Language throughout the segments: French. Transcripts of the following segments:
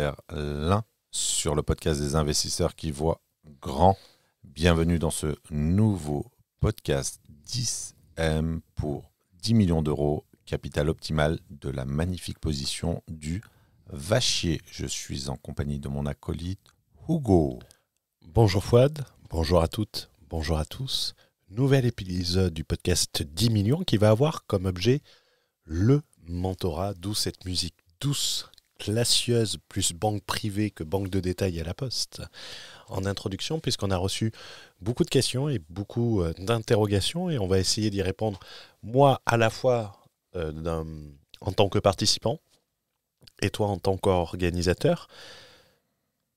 vers l'un sur le podcast des investisseurs qui voient grand. Bienvenue dans ce nouveau podcast 10M pour 10 millions d'euros, capital optimal de la magnifique position du Vachier. Je suis en compagnie de mon acolyte Hugo. Bonjour Fouad, bonjour à toutes, bonjour à tous. Nouvel épisode du podcast 10 millions qui va avoir comme objet le mentorat, d'où cette musique douce, classieuse, plus banque privée que banque de détail à la poste. En introduction, puisqu'on a reçu beaucoup de questions et beaucoup d'interrogations et on va essayer d'y répondre, moi à la fois en tant que participant et toi en tant qu'organisateur.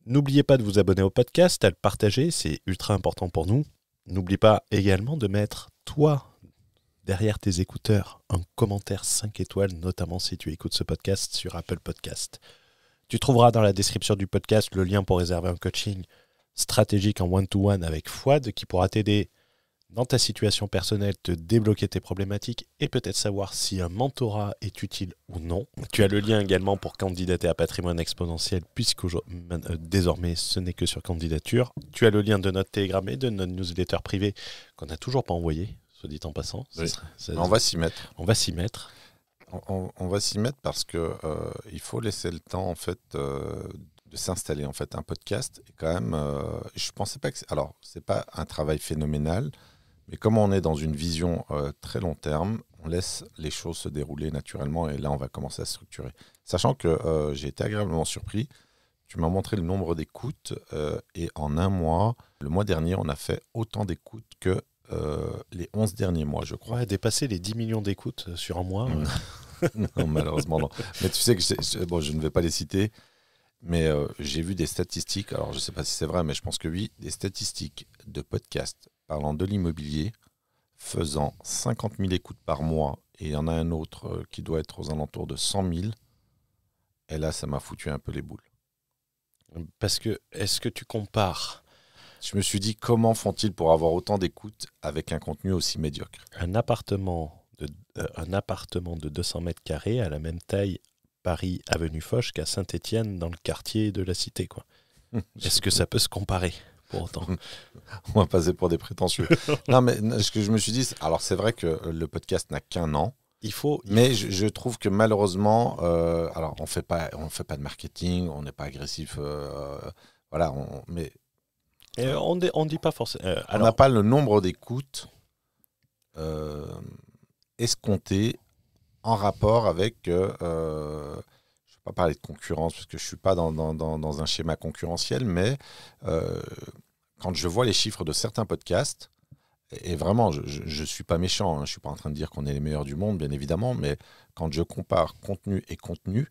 N'oubliez pas de vous abonner au podcast, à le partager, c'est ultra important pour nous. N'oublie pas également de mettre, toi, derrière tes écouteurs, un commentaire 5 étoiles, notamment si tu écoutes ce podcast sur Apple Podcast. Tu trouveras dans la description du podcast le lien pour réserver un coaching stratégique en one-to-one avec Fouad qui pourra t'aider dans ta situation personnelle, te débloquer tes problématiques et peut-être savoir si un mentorat est utile ou non. Tu as le lien également pour candidater à Patrimoine Exponentiel puisque désormais ce n'est que sur candidature. Tu as le lien de notre Telegram et de notre newsletter privé qu'on n'a toujours pas envoyé, soit dit en passant. Oui. On va s'y mettre. On va s'y mettre. On va s'y mettre parce que il faut laisser le temps en fait de s'installer en fait. Un podcast est quand même. Je pensais pas que c'est pas un travail phénoménal. Mais comme on est dans une vision très long terme, on laisse les choses se dérouler naturellement et là, on va commencer à structurer. Sachant que j'ai été agréablement surpris. Tu m'as montré le nombre d'écoutes et en un mois, le mois dernier, on a fait autant d'écoutes que les 11 derniers mois, je crois. Ouais, dépasser les 10 millions d'écoutes sur un mois. Non, malheureusement, non. Mais tu sais que je ne vais pas les citer, mais j'ai vu des statistiques. Alors, je ne sais pas si c'est vrai, mais je pense que oui, des statistiques de podcasts parlant de l'immobilier, faisant 50 000 écoutes par mois, et il y en a un autre qui doit être aux alentours de 100 000, et là, ça m'a foutu un peu les boules. Parce que, est-ce que tu compares Je me suis dit, comment font-ils pour avoir autant d'écoutes avec un contenu aussi médiocre ? un appartement de 200 mètres carrés à la même taille Paris, avenue Foch, qu'à Saint-Étienne, dans le quartier de la Cité, quoi. Est-ce que ça peut se comparer pour autant? On va passer pour des prétentieux. Non, mais ce que je me suis dit, alors c'est vrai que le podcast n'a qu'un an. Mais je trouve que malheureusement, alors on fait pas de marketing, on n'est pas agressif, voilà. Mais on dit pas forcément. On n'a pas le nombre d'écoutes escompté en rapport avec. Je ne vais pas parler de concurrence parce que je suis pas dans un schéma concurrentiel, mais quand je vois les chiffres de certains podcasts. Et vraiment, je ne suis pas méchant, hein, je ne suis pas en train de dire qu'on est les meilleurs du monde, bien évidemment, mais quand je compare contenu et contenu,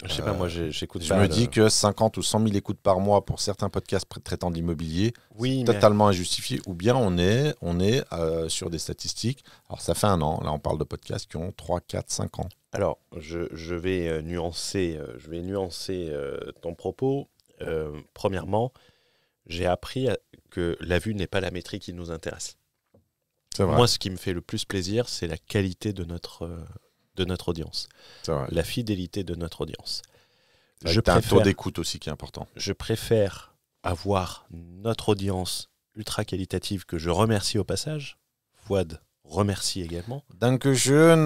je sais pas, moi j'écoute je me dis que 50 ou 100 000 écoutes par mois pour certains podcasts traitant de l'immobilier, c'est totalement injustifié. Ou bien on est sur des statistiques, alors ça fait un an, là on parle de podcasts qui ont 3, 4, 5 ans. Alors, je vais nuancer ton propos. Premièrement, j'ai appris que la vue n'est pas la métrique qui nous intéresse. C'est vrai. Moi, ce qui me fait le plus plaisir, c'est la qualité de notre audience. C'est vrai. La fidélité de notre audience. T'as un taux d'écoute aussi qui est important. Je préfère avoir notre audience ultra qualitative que je remercie au passage. Fouad remercie également. Dankeschön.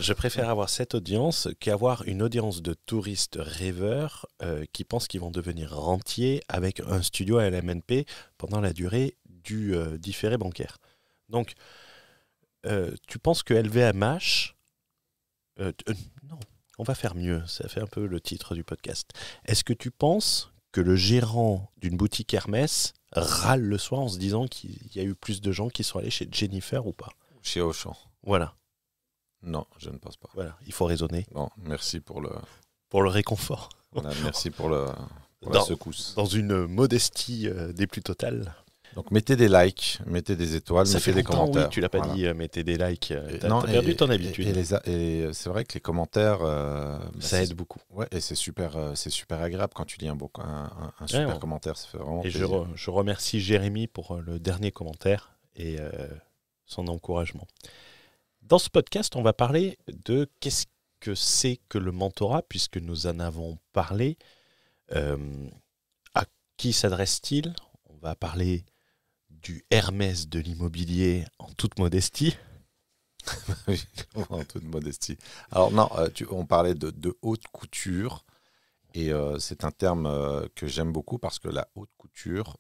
Je préfère avoir cette audience qu'avoir une audience de touristes rêveurs qui pensent qu'ils vont devenir rentiers avec un studio à LMNP pendant la durée du différé bancaire. Donc, tu penses que LVMH... non, on va faire mieux. Ça fait un peu le titre du podcast. Est-ce que tu penses que le gérant d'une boutique Hermès râle le soir en se disant qu'il y a eu plus de gens qui sont allés chez Jennifer ou pas? Chez Auchan. Voilà. Non, je ne pense pas. Voilà, il faut raisonner. Bon, merci pour le réconfort. Voilà, merci pour la secousse. Dans une modestie des plus totales. Donc mettez des likes, mettez des étoiles, mettez des commentaires. Oui, tu l'as pas dit, mettez des likes. T'as perdu ton habitude. Et c'est vrai que les commentaires, ça aide beaucoup. Ouais, et c'est super agréable quand tu lis un super commentaire, ça fait vraiment plaisir. Et je remercie Jérémy pour le dernier commentaire et son encouragement. Dans ce podcast, on va parler de qu'est-ce que c'est que le mentorat, puisque nous en avons parlé. À qui s'adresse-t-il? On va parler du Hermès de l'immobilier en toute modestie. Oui, en toute modestie. Alors non, on parlait de haute couture, et c'est un terme que j'aime beaucoup parce que la haute couture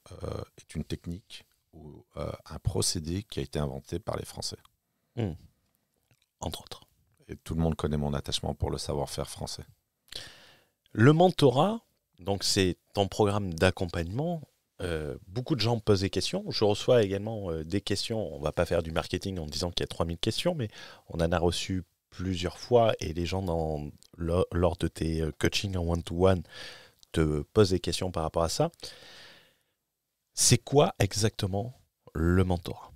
est une technique ou un procédé qui a été inventé par les Français. Entre autres. Et tout le monde connaît mon attachement pour le savoir-faire français. Le mentorat, donc c'est ton programme d'accompagnement. Beaucoup de gens me posent des questions. Je reçois également des questions. On ne va pas faire du marketing en disant qu'il y a 3000 questions, mais on en a reçu plusieurs fois et les gens, lors de tes coachings en one-to-one, te posent des questions par rapport à ça. C'est quoi exactement le mentorat?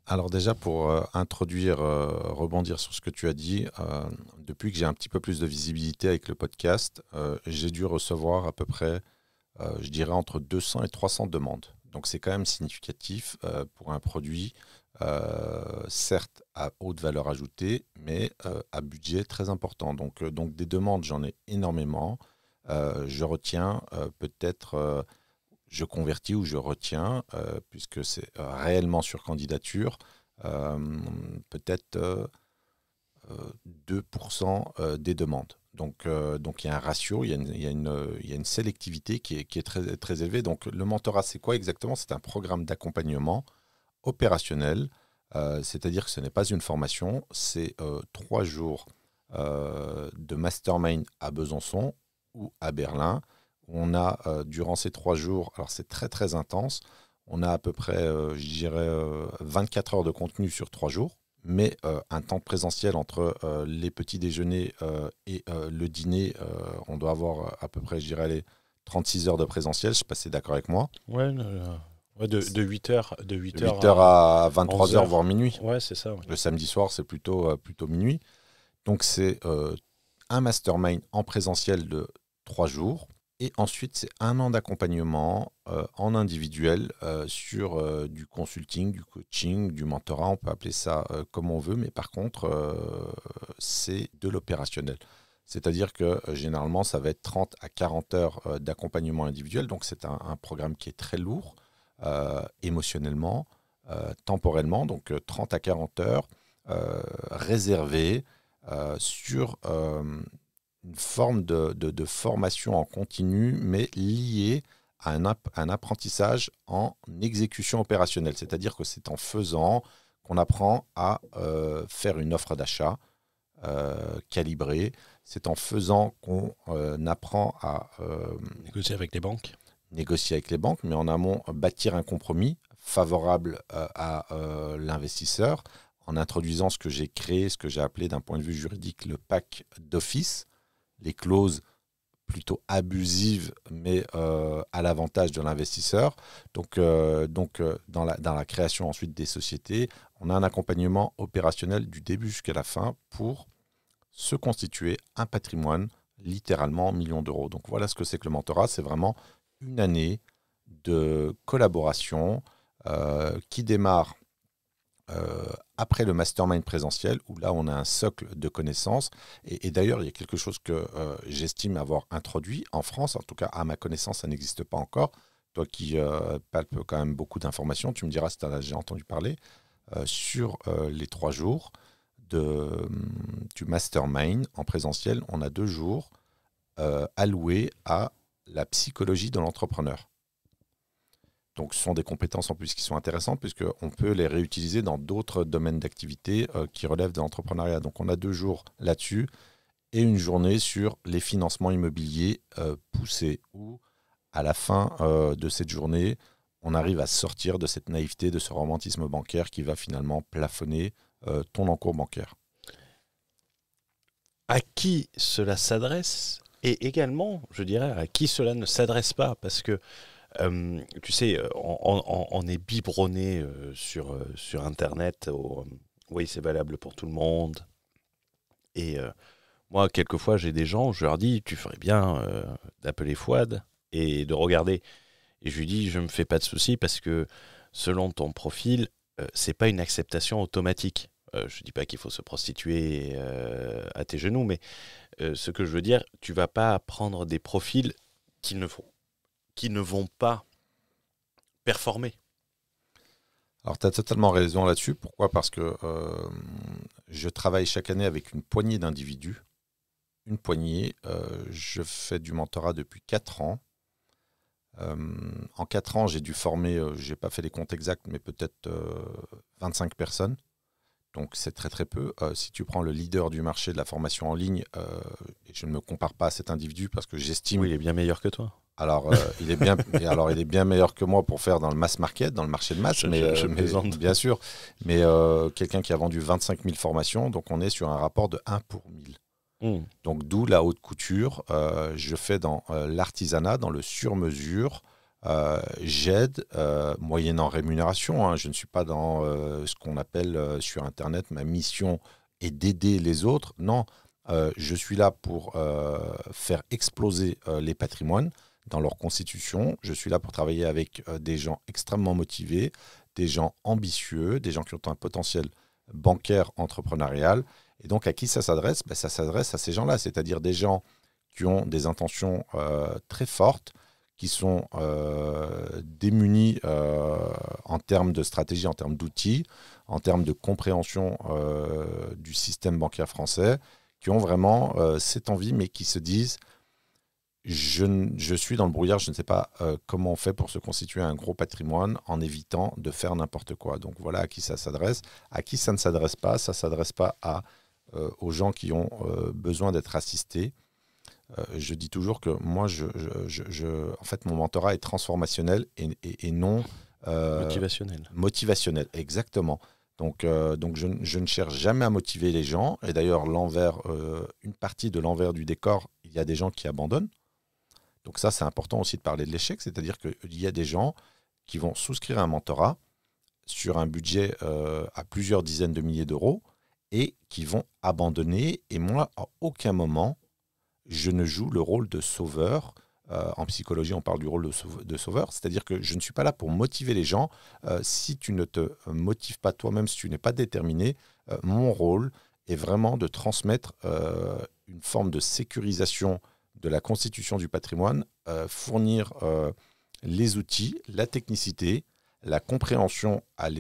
Alors déjà, pour introduire, rebondir sur ce que tu as dit, depuis que j'ai un petit peu plus de visibilité avec le podcast, j'ai dû recevoir à peu près, je dirais, entre 200 et 300 demandes. Donc c'est quand même significatif pour un produit, certes à haute valeur ajoutée, mais à budget très important. Donc des demandes, j'en ai énormément. Je retiens peut-être... je convertis ou je retiens, puisque c'est réellement sur candidature, peut-être 2% des demandes. Donc il y a un ratio, il y a une sélectivité qui est très, très élevée. Donc le mentorat, c'est quoi exactement? C'est un programme d'accompagnement opérationnel, c'est-à-dire que ce n'est pas une formation, c'est 3 jours de mastermind à Besançon ou à Berlin. On a, durant ces 3 jours, alors c'est très très intense, on a à peu près, je dirais, 24 heures de contenu sur 3 jours, mais un temps présentiel entre les petits déjeuners et le dîner, on doit avoir à peu près, je dirais, les 36 heures de présentiel, je ne sais pas si tu es d'accord avec moi. Ouais, de 8h, de 8h à 23h, voire minuit. Ouais, c'est ça. Ouais. Le samedi soir, c'est plutôt minuit. Donc c'est un mastermind en présentiel de 3 jours. Et ensuite, c'est 1 an d'accompagnement en individuel sur du consulting, du coaching, du mentorat. On peut appeler ça comme on veut, mais par contre, c'est de l'opérationnel. C'est-à-dire que généralement, ça va être 30 à 40 heures d'accompagnement individuel. Donc, c'est un programme qui est très lourd émotionnellement, temporellement. Donc, 30 à 40 heures réservées sur... une forme de formation en continu, mais liée à un apprentissage en exécution opérationnelle. C'est-à-dire que c'est en faisant qu'on apprend à faire une offre d'achat calibrée. C'est en faisant qu'on apprend à négocier avec les banques. Négocier avec les banques, mais en amont, bâtir un compromis favorable à l'investisseur en introduisant ce que j'ai créé, ce que j'ai appelé d'un point de vue juridique le pack d'office, les clauses plutôt abusives, mais à l'avantage de l'investisseur. Donc dans la création ensuite des sociétés, on a un accompagnement opérationnel du début jusqu'à la fin pour se constituer un patrimoine littéralement en millions d'euros. Donc voilà ce que c'est que le mentorat. C'est vraiment une année de collaboration qui démarre après le mastermind présentiel, où là on a un socle de connaissances. Et d'ailleurs, il y a quelque chose que j'estime avoir introduit en France, en tout cas à ma connaissance, ça n'existe pas encore. Toi qui palpes quand même beaucoup d'informations, tu me diras si tu en as déjà entendu parler. Sur les 3 jours du mastermind en présentiel, on a 2 jours alloués à la psychologie de l'entrepreneur. Donc, ce sont des compétences en plus qui sont intéressantes puisqu'on peut les réutiliser dans d'autres domaines d'activité qui relèvent de l'entrepreneuriat. Donc, on a 2 jours là-dessus et une journée sur les financements immobiliers poussés où, à la fin de cette journée, on arrive à sortir de cette naïveté, de ce romantisme bancaire qui va finalement plafonner ton encours bancaire. À qui cela s'adresse et également, je dirais, à qui cela ne s'adresse pas parce que tu sais, on est biberonné sur Internet. Oui, c'est valable pour tout le monde. Et moi, quelquefois, j'ai des gens, je leur dis, tu ferais bien d'appeler Fouad et de regarder. Et je lui dis, je ne me fais pas de soucis parce que selon ton profil, c'est pas une acceptation automatique. Je ne dis pas qu'il faut se prostituer à tes genoux, mais ce que je veux dire, tu ne vas pas prendre des profils qui ne vont pas performer. Alors, tu as totalement raison là-dessus. Pourquoi ? Parce que je travaille chaque année avec une poignée d'individus. Une poignée. Je fais du mentorat depuis 4 ans. En 4 ans, j'ai dû former, je n'ai pas fait les comptes exacts, mais peut-être 25 personnes. Donc, c'est très très peu. Si tu prends le leader du marché de la formation en ligne, et je ne me compare pas à cet individu parce que j'estime... Oui, il est bien meilleur que toi. Alors, il est bien meilleur que moi pour faire dans le mass market, dans le marché de masse, Je plaisante. Bien sûr. Mais quelqu'un qui a vendu 25 000 formations, donc on est sur un rapport de 1 pour 1000. Donc, d'où la haute couture. Je fais dans l'artisanat, dans le sur-mesure. J'aide, moyennant rémunération. Hein. Je ne suis pas dans ce qu'on appelle sur Internet, ma mission est d'aider les autres. Non, je suis là pour faire exploser les patrimoines dans leur constitution. Je suis là pour travailler avec des gens extrêmement motivés, des gens ambitieux, des gens qui ont un potentiel bancaire, entrepreneurial. Et donc, à qui ça s'adresse ? Ça s'adresse à ces gens-là, c'est-à-dire des gens qui ont des intentions très fortes, qui sont démunis en termes de stratégie, en termes d'outils, en termes de compréhension du système bancaire français, qui ont vraiment cette envie, mais qui se disent je suis dans le brouillard, je ne sais pas comment on fait pour se constituer un gros patrimoine en évitant de faire n'importe quoi. Donc voilà à qui ça s'adresse. À qui ça ne s'adresse pas, ça ne s'adresse pas aux gens qui ont besoin d'être assistés. Je dis toujours que moi, en fait, mon mentorat est transformationnel et non... motivationnel. Motivationnel, exactement. Donc je ne cherche jamais à motiver les gens. Et d'ailleurs, une partie de l'envers du décor, il y a des gens qui abandonnent. Donc ça, c'est important aussi de parler de l'échec. C'est-à-dire qu'il y a des gens qui vont souscrire à un mentorat sur un budget à plusieurs dizaines de milliers d'euros et qui vont abandonner. Et moi, à aucun moment, je ne joue le rôle de sauveur. En psychologie, on parle du rôle de sauveur. C'est-à-dire que je ne suis pas là pour motiver les gens. Si tu ne te motives pas toi-même, si tu n'es pas déterminé, mon rôle est vraiment de transmettre une forme de sécurisation de la constitution du patrimoine, fournir les outils, la technicité, la compréhension à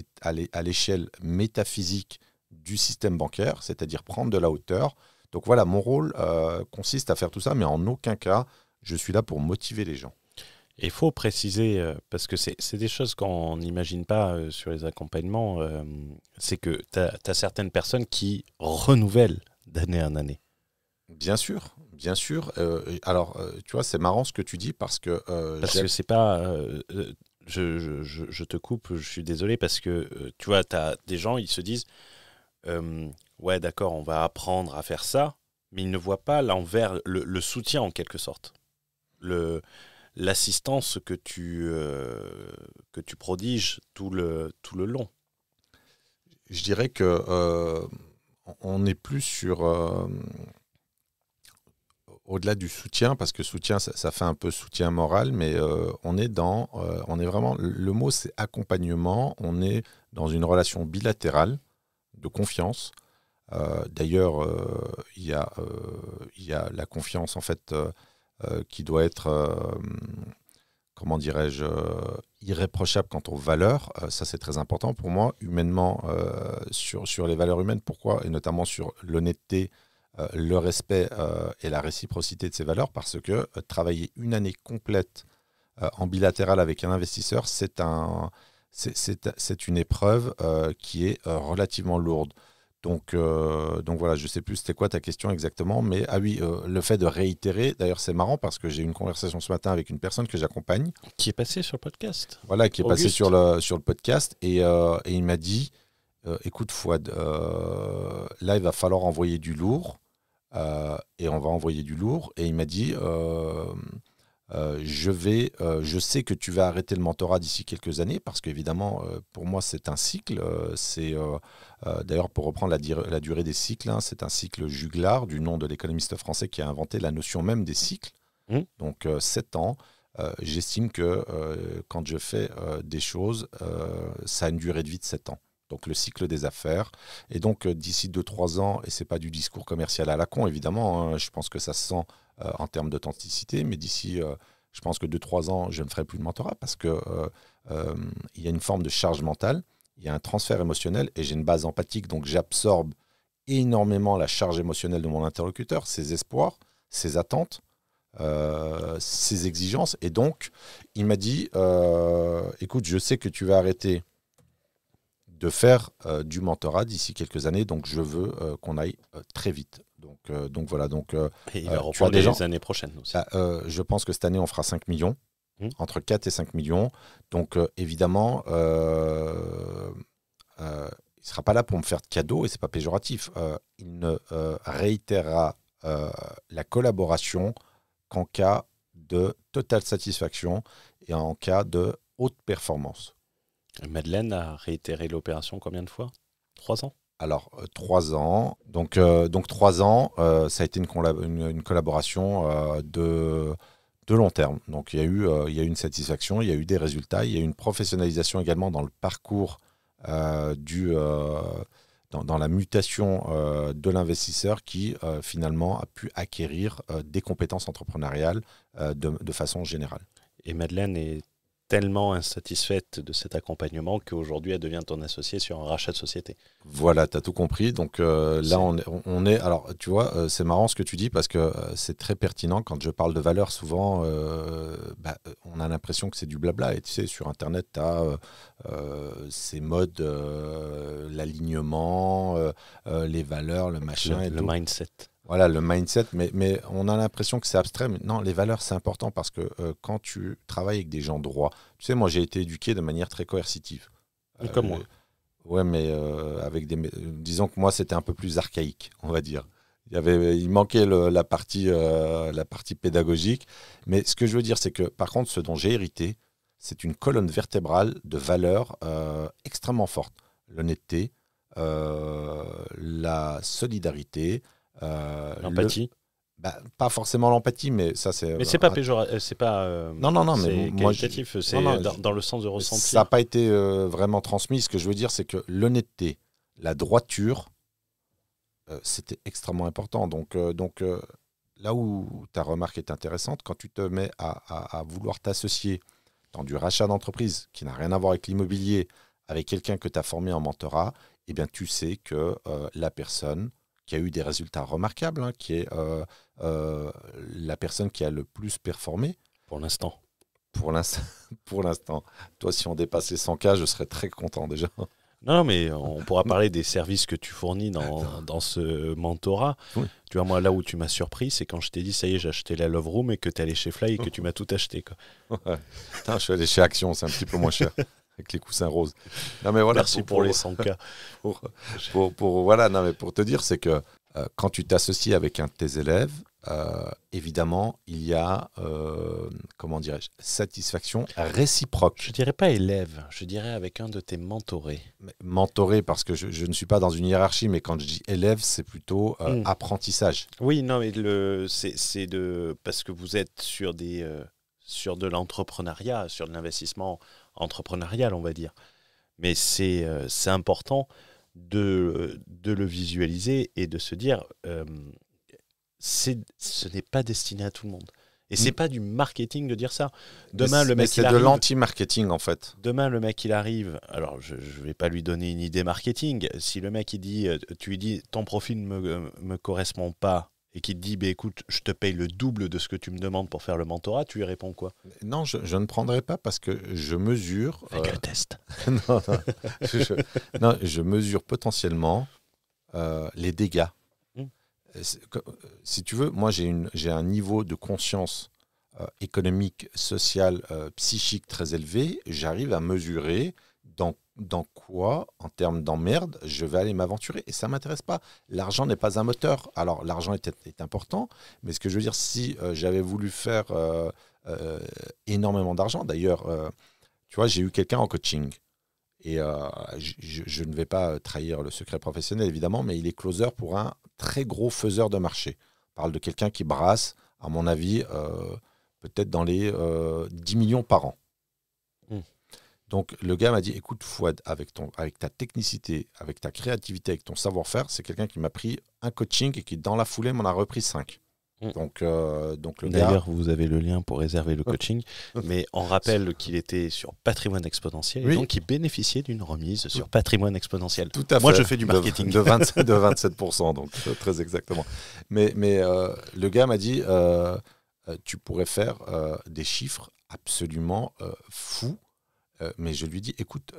l'échelle métaphysique du système bancaire, c'est-à-dire prendre de la hauteur. Donc voilà, mon rôle consiste à faire tout ça, mais en aucun cas, je suis là pour motiver les gens. Il faut préciser, parce que c'est des choses qu'on n'imagine pas sur les accompagnements, c'est que tu as certaines personnes qui renouvellent d'année en année. Bien sûr, bien sûr. Alors, tu vois, c'est marrant ce que tu dis parce que... parce que c'est pas... je te coupe, je suis désolé, parce que tu vois, tu as des gens, ils se disent... ouais, d'accord, on va apprendre à faire ça, mais ils ne voient pas l'envers, le soutien en quelque sorte. L'assistance que tu prodiges tout le long. Je dirais que on est plus sur... au-delà du soutien, parce que soutien, ça fait un peu soutien moral, mais on est vraiment... Le mot, c'est accompagnement. On est dans une relation bilatérale de confiance. D'ailleurs, il y a la confiance, en fait... qui doit être, comment dirais-je, irréprochable quant aux valeurs. Ça, c'est très important pour moi, humainement, sur les valeurs humaines. Pourquoi ? Et notamment sur l'honnêteté, le respect et la réciprocité de ces valeurs, parce que travailler une année complète en bilatéral avec un investisseur, c'est une épreuve qui est relativement lourde. Donc voilà, je ne sais plus c'était quoi ta question exactement, mais ah oui, le fait de réitérer, d'ailleurs c'est marrant parce que j'ai eu une conversation ce matin avec une personne que j'accompagne. Qui est passée sur le podcast. Voilà, qui est Auguste. passée sur le podcast et il m'a dit, écoute Fouad, là il va falloir envoyer du lourd et on va envoyer du lourd. Et il m'a dit, je sais que tu vas arrêter le mentorat d'ici quelques années parce qu'évidemment, pour moi, c'est un cycle. D'ailleurs, pour reprendre la durée des cycles, hein, c'est un cycle Juglar, du nom de l'économiste français qui a inventé la notion même des cycles. Donc, 7 ans. J'estime que quand je fais des choses, ça a une durée de vie de 7 ans. donc le cycle des affaires. Et donc, d'ici 2-3 ans, et ce n'est pas du discours commercial à la con, évidemment, hein, je pense que ça se sent en termes d'authenticité, mais d'ici, je pense que 2-3 ans, je ne ferai plus de mentorat parce qu'il y a une forme de charge mentale, il y a un transfert émotionnel, et j'ai une base empathique, donc j'absorbe énormément la charge émotionnelle de mon interlocuteur, ses espoirs, ses attentes, ses exigences. Et donc, il m'a dit, écoute, je sais que tu vas arrêter de faire du mentorat d'ici quelques années, donc je veux qu'on aille très vite. Donc voilà. Donc, et il va reprendre les années prochaines aussi. Je pense que cette année, on fera 5 millions, entre 4 et 5 millions. Donc évidemment, il ne sera pas là pour me faire de cadeaux, et ce n'est pas péjoratif. Il ne réitérera la collaboration qu'en cas de totale satisfaction et en cas de haute performance. Madeleine a réitéré l'opération combien de fois? 3 ans? Alors, 3 ans. Donc 3 ans, ça a été une collaboration de long terme. Donc, il y a eu une satisfaction, il y a eu des résultats, il y a eu une professionnalisation également dans le parcours dans la mutation de l'investisseur qui, finalement, a pu acquérir des compétences entrepreneuriales de façon générale. Et Madeleine est tellement insatisfaite de cet accompagnement qu'aujourd'hui, elle devient ton associée sur un rachat de société. Voilà, tu as tout compris. Donc là, on est... Alors, tu vois, c'est marrant ce que tu dis parce que c'est très pertinent. Quand je parle de valeur, souvent, on a l'impression que c'est du blabla. Et tu sais, sur Internet, tu as ces modes, l'alignement, les valeurs, le machin. Le mindset. Voilà, le mindset, mais on a l'impression que c'est abstrait. Mais non, les valeurs, c'est important parce que quand tu travailles avec des gens droits, tu sais, moi, j'ai été éduqué de manière très coercitive. Comme moi. Ouais, mais disons que moi, c'était un peu plus archaïque, on va dire. Il manquait la partie pédagogique. Mais ce que je veux dire, c'est que, par contre, ce dont j'ai hérité, c'est une colonne vertébrale de valeurs extrêmement forte. L'honnêteté, la solidarité, l'empathie. Pas forcément l'empathie, mais ça c'est. Mais c'est pas péjoratif, c'est pas. Non, mais moi qualitatif, c'est dans le sens de ressentir. Ça n'a pas été vraiment transmis. Ce que je veux dire, c'est que l'honnêteté, la droiture, c'était extrêmement important. Donc là où ta remarque est intéressante, quand tu te mets à vouloir t'associer dans du rachat d'entreprise qui n'a rien à voir avec l'immobilier, avec quelqu'un que tu as formé en mentorat, eh bien tu sais que la personne qui a eu des résultats remarquables, hein, qui est la personne qui a le plus performé. Pour l'instant. Pour l'instant. Toi, si on dépasse les 100K, je serais très content déjà. Non, mais on pourra parler des services que tu fournis dans ce mentorat. Oui. Tu vois, moi, là où tu m'as surpris, c'est quand je t'ai dit, ça y est, j'ai acheté la Love Room et que tu es allé chez Fly et que tu m'as tout acheté. Quoi. Ouais. Putain, je suis allé chez Action, c'est un petit peu moins cher. Avec les coussins roses. Non, mais voilà, merci pour les 100K. Voilà, non, mais pour te dire, c'est que quand tu t'associes avec un de tes élèves, évidemment, il y a, comment dirais-je, satisfaction réciproque. Je dirais pas élève, je dirais avec un de tes mentorés. Mentoré, parce que je ne suis pas dans une hiérarchie, mais quand je dis élève, c'est plutôt apprentissage. Oui, non, mais c'est parce que vous êtes sur de l'entrepreneuriat, sur de l'investissement entrepreneurial, on va dire. Mais c'est important de le visualiser et de se dire ce n'est pas destiné à tout le monde. Et c'est pas du marketing de dire ça. Demain, le mec, c'est de l'anti-marketing, en fait. Demain, le mec, il arrive. Alors, je ne vais pas lui donner une idée marketing. Si le mec, tu lui dis ton profil ne me correspond pas, et qui te dit, écoute, je te paye le double de ce que tu me demandes pour faire le mentorat, tu lui réponds quoi? Non, je ne prendrai pas parce que je mesure... Avec le test. Je mesure potentiellement les dégâts. Si tu veux, moi, j'ai un niveau de conscience économique, sociale, psychique très élevé. J'arrive à mesurer dans quoi, en termes d'emmerde, je vais aller m'aventurer. Et ça ne m'intéresse pas. L'argent n'est pas un moteur. Alors, l'argent est important, mais ce que je veux dire, si j'avais voulu faire énormément d'argent, d'ailleurs, tu vois, j'ai eu quelqu'un en coaching. Et je ne vais pas trahir le secret professionnel, évidemment, mais il est closer pour un très gros faiseur de marché. On parle de quelqu'un qui brasse, à mon avis, peut-être dans les 10 millions par an. Donc le gars m'a dit, écoute Fouad, avec ta technicité, avec ta créativité, avec ton savoir-faire, c'est quelqu'un qui m'a pris un coaching et qui dans la foulée m'en a repris 5. Donc le D'ailleurs, vous avez le lien pour réserver le coaching, mais on rappelle qu'il était sur Patrimoine Exponentiel et donc il bénéficiait d'une remise sur Patrimoine Exponentiel. Tout à fait. Moi, je fais du marketing. De 27%, donc très exactement. Mais le gars m'a dit, tu pourrais faire des chiffres absolument fous. Mais je lui dis, écoute,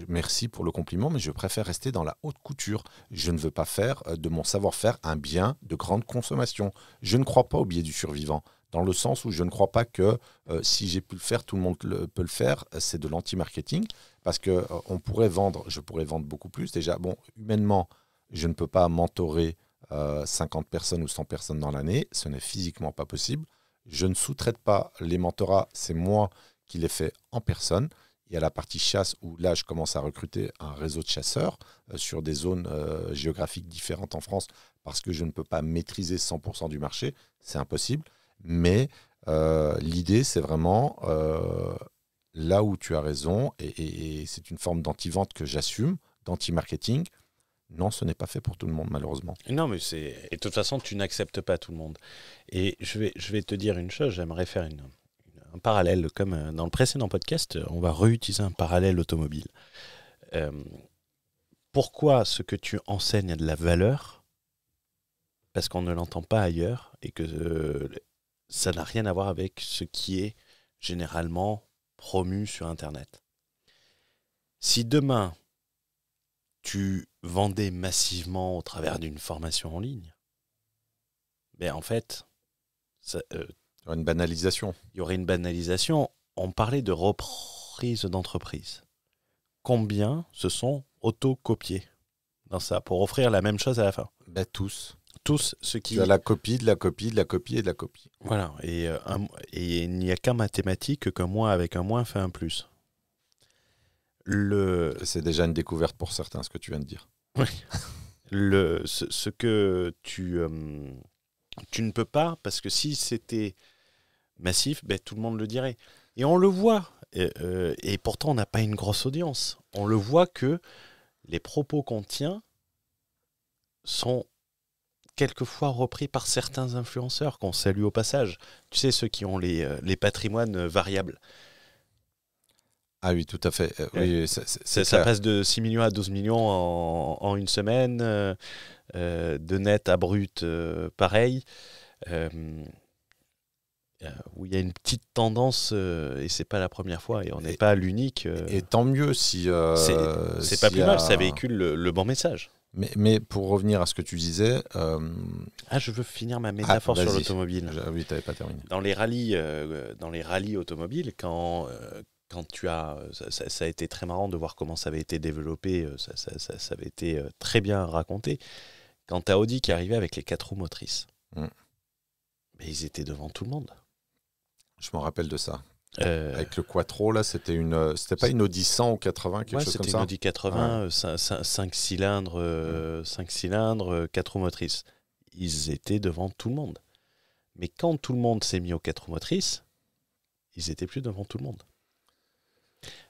merci pour le compliment, mais je préfère rester dans la haute couture. Je ne veux pas faire de mon savoir-faire un bien de grande consommation. Je ne crois pas au biais du survivant, dans le sens où je ne crois pas que si j'ai pu le faire, tout le monde peut le faire. C'est de l'anti-marketing, parce que je pourrais vendre beaucoup plus. Déjà, bon, humainement, je ne peux pas mentorer 50 personnes ou 100 personnes dans l'année. Ce n'est physiquement pas possible. Je ne sous-traite pas les mentorats, c'est moi qui les fais en personne. Il y a la partie chasse où là, je commence à recruter un réseau de chasseurs sur des zones géographiques différentes en France parce que je ne peux pas maîtriser 100% du marché. C'est impossible. Mais l'idée, c'est vraiment là où tu as raison et c'est une forme d'anti-vente que j'assume, d'anti-marketing. Non, ce n'est pas fait pour tout le monde, malheureusement. Non, mais et de toute façon, tu n'acceptes pas tout le monde. Et je vais te dire une chose, j'aimerais faire un parallèle, comme dans le précédent podcast, on va réutiliser un parallèle automobile. Pourquoi ce que tu enseignes a de la valeur? Parce qu'on ne l'entend pas ailleurs et que ça n'a rien à voir avec ce qui est généralement promu sur Internet. Si demain, tu vendais massivement au travers d'une formation en ligne, ben en fait, il y aura une banalisation. Il y aurait une banalisation. On parlait de reprise d'entreprise. Combien se sont auto-copiés dans ça pour offrir la même chose à la fin? Ben, tous. Tous ceux qui... Tu as la copie, de la copie, de la copie et de la copie. Voilà. Et il n'y a qu'en mathématiques qu'un moins avec un moins fait un plus. C'est déjà une découverte pour certains, ce que tu viens de dire. Oui. Ce que tu ne peux pas, parce que si c'était massif, ben, tout le monde le dirait. Et on le voit. Et pourtant, on n'a pas une grosse audience. On le voit que les propos qu'on tient sont quelquefois repris par certains influenceurs qu'on salue au passage. Tu sais, ceux qui ont les patrimoines variables. Ah oui, tout à fait. Oui, ça passe de 6 millions à 12 millions en une semaine, de net à brut, pareil. Où il y a une petite tendance, et c'est pas la première fois, et on n'est pas l'unique. Et tant mieux si... c'est pas plus mal, ça véhicule le bon message. Mais pour revenir à ce que tu disais... je veux finir ma métaphore sur l'automobile. Oui, tu n'avais pas terminé. Dans les rallyes automobiles, quand tu as... Ça a été très marrant de voir comment ça avait été développé, ça avait été très bien raconté. Quand tu as Audi qui arrivait avec les 4 roues motrices, mais ils étaient devant tout le monde. Je m'en rappelle de ça. Avec le Quattro, là, c'était pas une Audi 100 ou 80, quelque chose comme ça. C'était une Audi 80, 5 cylindres, 4 roues motrices. Ils étaient devant tout le monde. Mais quand tout le monde s'est mis aux 4 roues motrices, ils n'étaient plus devant tout le monde.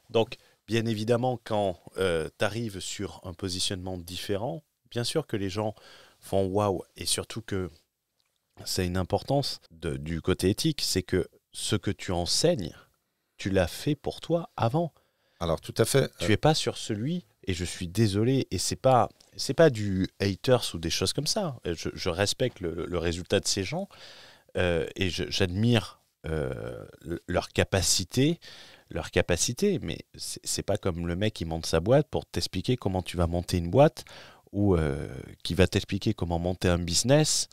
Donc, bien évidemment, quand tu arrives sur un positionnement différent, bien sûr que les gens font waouh, et surtout que c'est une importance du côté éthique, c'est que ce que tu enseignes, tu l'as fait pour toi avant. Alors tout à fait. Tu n'es pas sur celui, et je suis désolé, et c'est pas du haters ou des choses comme ça. Je respecte le résultat de ces gens, et j'admire leur capacité, mais c'est pas comme le mec qui monte sa boîte pour t'expliquer comment tu vas monter une boîte, ou qui va t'expliquer comment monter un business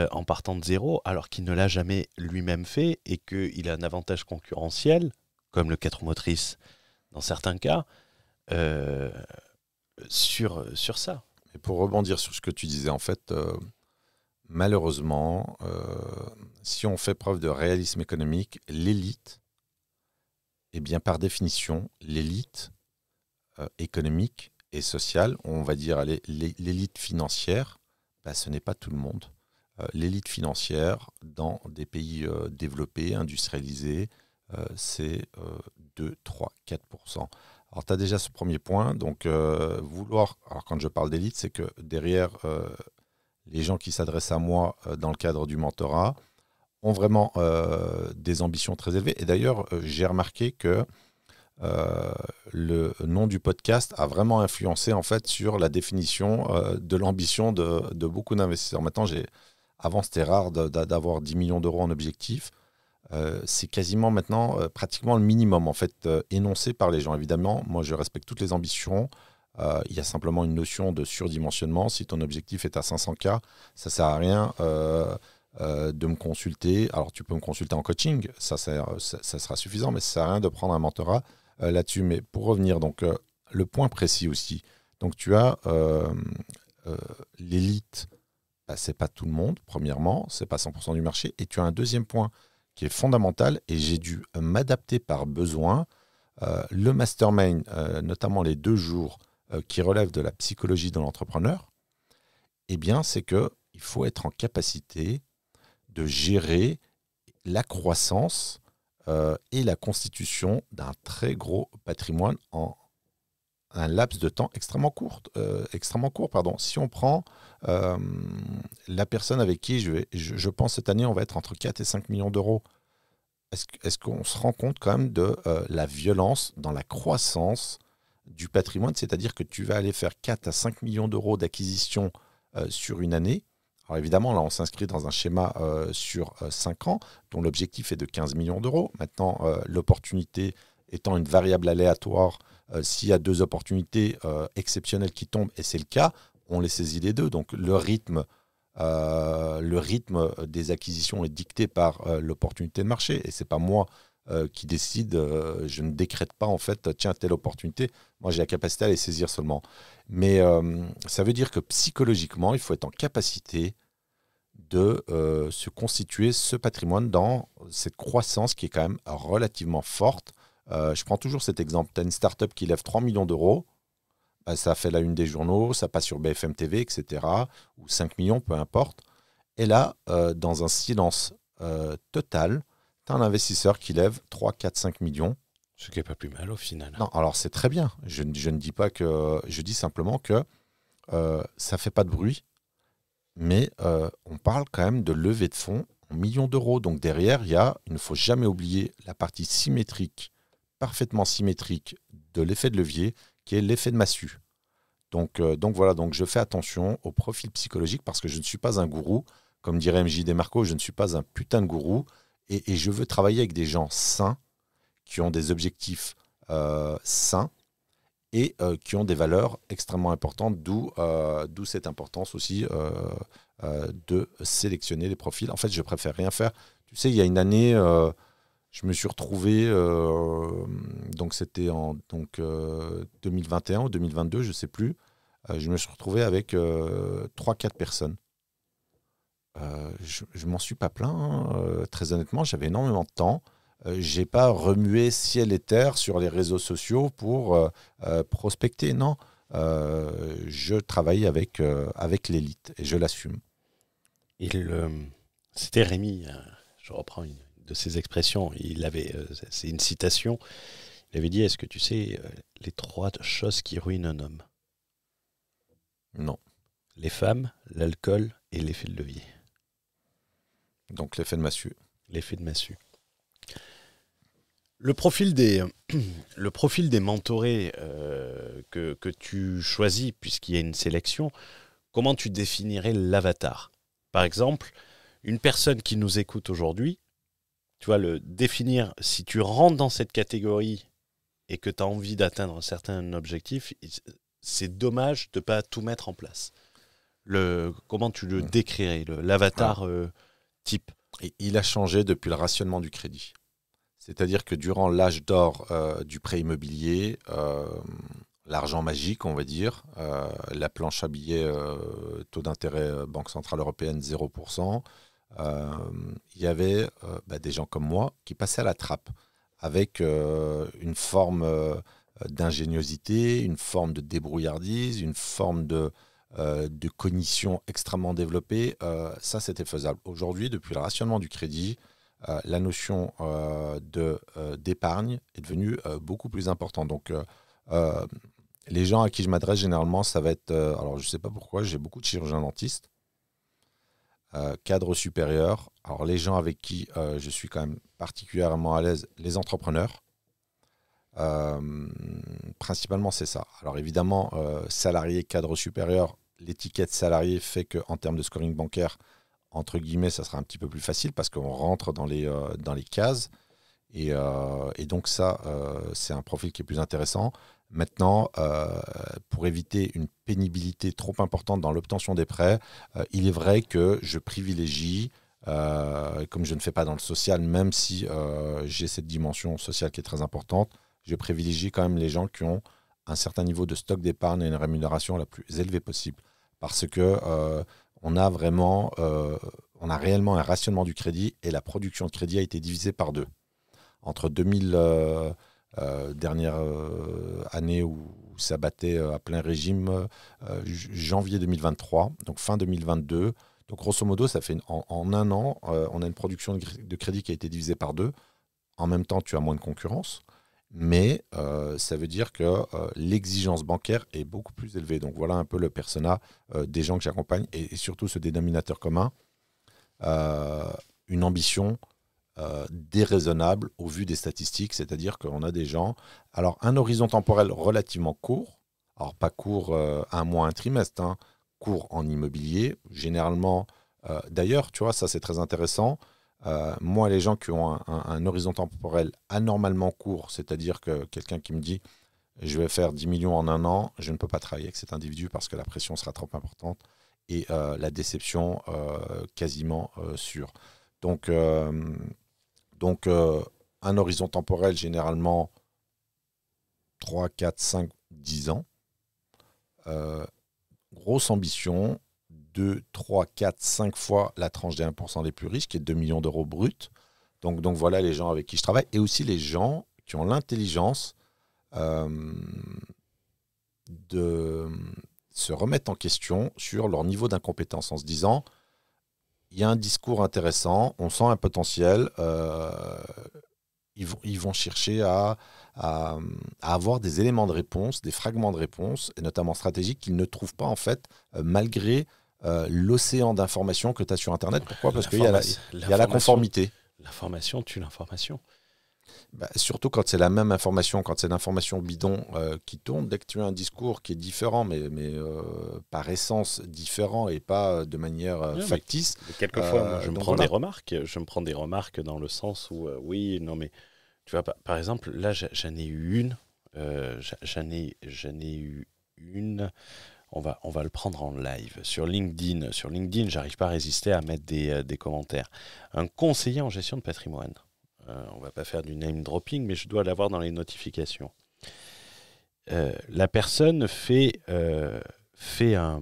en partant de zéro, alors qu'il ne l'a jamais lui-même fait et qu'il a un avantage concurrentiel, comme le 4 motrices dans certains cas, sur ça. Et pour rebondir sur ce que tu disais, en fait, malheureusement, si on fait preuve de réalisme économique, l'élite, eh bien par définition, l'élite économique et sociale, on va dire l'élite financière, ce n'est pas tout le monde. L'élite financière dans des pays développés, industrialisés, c'est 2, 3, 4%. Alors, tu as déjà ce premier point. Donc, vouloir... Alors, quand je parle d'élite, c'est que derrière, les gens qui s'adressent à moi dans le cadre du mentorat ont vraiment des ambitions très élevées. Et d'ailleurs, j'ai remarqué que le nom du podcast a vraiment influencé en fait sur la définition de l'ambition de beaucoup d'investisseurs. Maintenant, avant c'était rare d'avoir 10 millions d'euros en objectif. C'est quasiment maintenant pratiquement le minimum en fait énoncé par les gens. Évidemment, moi je respecte toutes les ambitions. Il y a simplement une notion de surdimensionnement. Si ton objectif est à 500K, ça sert à rien de me consulter. Alors tu peux me consulter en coaching, ça sera suffisant, mais ça sert à rien de prendre un mentorat là-dessus. Mais pour revenir, donc le point précis aussi. Donc tu as l'élite, c'est pas tout le monde, premièrement, c'est pas 100% du marché. Et tu as un deuxième point qui est fondamental, et j'ai dû m'adapter par besoin. Le mastermind, notamment les 2 jours qui relèvent de la psychologie de l'entrepreneur, eh bien, c'est qu'il faut être en capacité de gérer la croissance et la constitution d'un très gros patrimoine en un laps de temps extrêmement court. Si on prend la personne avec qui je pense cette année, on va être entre 4 et 5 millions d'euros. Est-ce qu'on se rend compte quand même de la violence dans la croissance du patrimoine? C'est-à-dire que tu vas aller faire 4 à 5 millions d'euros d'acquisition sur une année. Alors évidemment, là, on s'inscrit dans un schéma sur 5 ans, dont l'objectif est de 15 millions d'euros. Maintenant, l'opportunité étant une variable aléatoire, s'il y a 2 opportunités exceptionnelles qui tombent, et c'est le cas, on les saisit les 2. Donc le rythme des acquisitions est dicté par l'opportunité de marché, et c'est pas moi qui décide. Je ne décrète pas en fait, tiens, telle opportunité. Moi, j'ai la capacité à les saisir seulement. Mais ça veut dire que psychologiquement, il faut être en capacité de se constituer ce patrimoine dans cette croissance qui est quand même relativement forte. Je prends toujours cet exemple. Tu as une start-up qui lève 3 millions d'euros. Ça fait la une des journaux, ça passe sur BFM TV, etc. Ou 5 millions, peu importe. Et là, dans un silence total, tu as un investisseur qui lève 3, 4, 5 millions. Ce qui n'est pas plus mal au final. Non, alors c'est très bien. Je ne dis pas que... Je dis simplement que ça ne fait pas de bruit, mais on parle quand même de levée de fonds en millions d'euros. Donc derrière, il ne faut jamais oublier la partie symétrique, parfaitement symétrique de l'effet de levier, qui est l'effet de massue. Donc voilà, donc je fais attention au profil psychologique parce que je ne suis pas un gourou. Comme dirait MJ Desmarco, je ne suis pas un putain de gourou. Et je veux travailler avec des gens sains, qui ont des objectifs sains et qui ont des valeurs extrêmement importantes, d'où cette importance aussi de sélectionner les profils. En fait, je préfère rien faire. Tu sais, il y a une année, je me suis retrouvé, donc c'était en 2021 ou 2022, je ne sais plus, je me suis retrouvé avec 3-4 personnes. Je m'en suis pas plaint, très honnêtement, j'avais énormément de temps. J'ai pas remué ciel et terre sur les réseaux sociaux pour prospecter, non. Je travaille avec l'élite et je l'assume. C'était Rémi, je reprends une de ses expressions, c'est une citation, il avait dit, est-ce que tu sais les 3 choses qui ruinent un homme? Non. Les femmes, l'alcool et l'effet de levier. Donc l'effet de massue. L'effet de massue. Le profil des mentorés que tu choisis, puisqu'il y a une sélection, comment tu définirais l'avatar? Par exemple, une personne qui nous écoute aujourd'hui, tu vas le définir, si tu rentres dans cette catégorie et que tu as envie d'atteindre un certain objectif, c'est dommage de ne pas tout mettre en place. Comment tu le décrirais, l'avatar type? Il a changé depuis le rationnement du crédit. C'est-à-dire que durant l'âge d'or du prêt immobilier, l'argent magique, on va dire, la planche à billets, taux d'intérêt Banque Centrale Européenne 0%, il y avait des gens comme moi qui passaient à la trappe avec une forme d'ingéniosité, une forme de débrouillardise, une forme de cognition extrêmement développée. Ça, c'était faisable. Aujourd'hui, depuis le rationnement du crédit, la notion d'épargne est devenue beaucoup plus importante. Donc, les gens à qui je m'adresse généralement, ça va être... alors, je ne sais pas pourquoi, j'ai beaucoup de chirurgiens dentistes, cadres supérieurs. Alors, les gens avec qui je suis quand même particulièrement à l'aise, les entrepreneurs. Principalement, c'est ça. Alors, évidemment, salarié, cadre supérieur, l'étiquette salarié fait qu'en termes de scoring bancaire, entre guillemets, ça sera un petit peu plus facile parce qu'on rentre dans les cases. Et donc, ça, c'est un profil qui est plus intéressant. Maintenant, pour éviter une pénibilité trop importante dans l'obtention des prêts, il est vrai que je privilégie, comme je ne fais pas dans le social, même si j'ai cette dimension sociale qui est très importante, je privilégie quand même les gens qui ont un certain niveau de stock d'épargne et une rémunération la plus élevée possible. Parce que on a réellement un rationnement du crédit et la production de crédit a été divisée par 2. Entre 2000... dernière année où ça battait à plein régime, janvier 2023, donc fin 2022. Donc grosso modo, ça fait en un an, on a une production de crédit qui a été divisée par 2. En même temps, tu as moins de concurrence, mais ça veut dire que l'exigence bancaire est beaucoup plus élevée. Donc voilà un peu le persona des gens que j'accompagne et surtout ce dénominateur commun, une ambition déraisonnable au vu des statistiques, c'est-à-dire qu'on a des gens... Alors, un horizon temporel relativement court, alors pas court un mois, un trimestre, hein, court en immobilier, généralement... D'ailleurs, tu vois, ça c'est très intéressant. Moi, les gens qui ont un horizon temporel anormalement court, c'est-à-dire que quelqu'un qui me dit « je vais faire 10 millions en un an », je ne peux pas travailler avec cet individu parce que la pression sera trop importante et la déception quasiment sûre. Donc, un horizon temporel, généralement 3, 4, 5, 10 ans. Grosse ambition, 2, 3, 4, 5 fois la tranche des 1% les plus riches, qui est 2 millions d'euros bruts. Donc voilà les gens avec qui je travaille. Et aussi les gens qui ont l'intelligence de se remettre en question sur leur niveau d'incompétence en se disant... Il y a un discours intéressant, on sent un potentiel, ils vont chercher à avoir des éléments de réponse, des fragments de réponse, et notamment stratégiques, qu'ils ne trouvent pas en fait, malgré l'océan d'informations que tu as sur Internet. Pourquoi ? Parce qu'il y a la conformité. L'information tue l'information. Surtout quand c'est la même information, quand c'est l'information bidon qui tourne, dès que tu as un discours qui est différent, mais par essence différent et pas de manière factice. Mais quelquefois, moi, je me prends des remarques dans le sens où, oui, non, mais tu vois, par exemple, là, j'en ai eu une. On va le prendre en live. Sur LinkedIn, j'arrive pas à résister à mettre des commentaires. Un conseiller en gestion de patrimoine. On va pas faire du name dropping, mais je dois l'avoir dans les notifications. La personne fait un...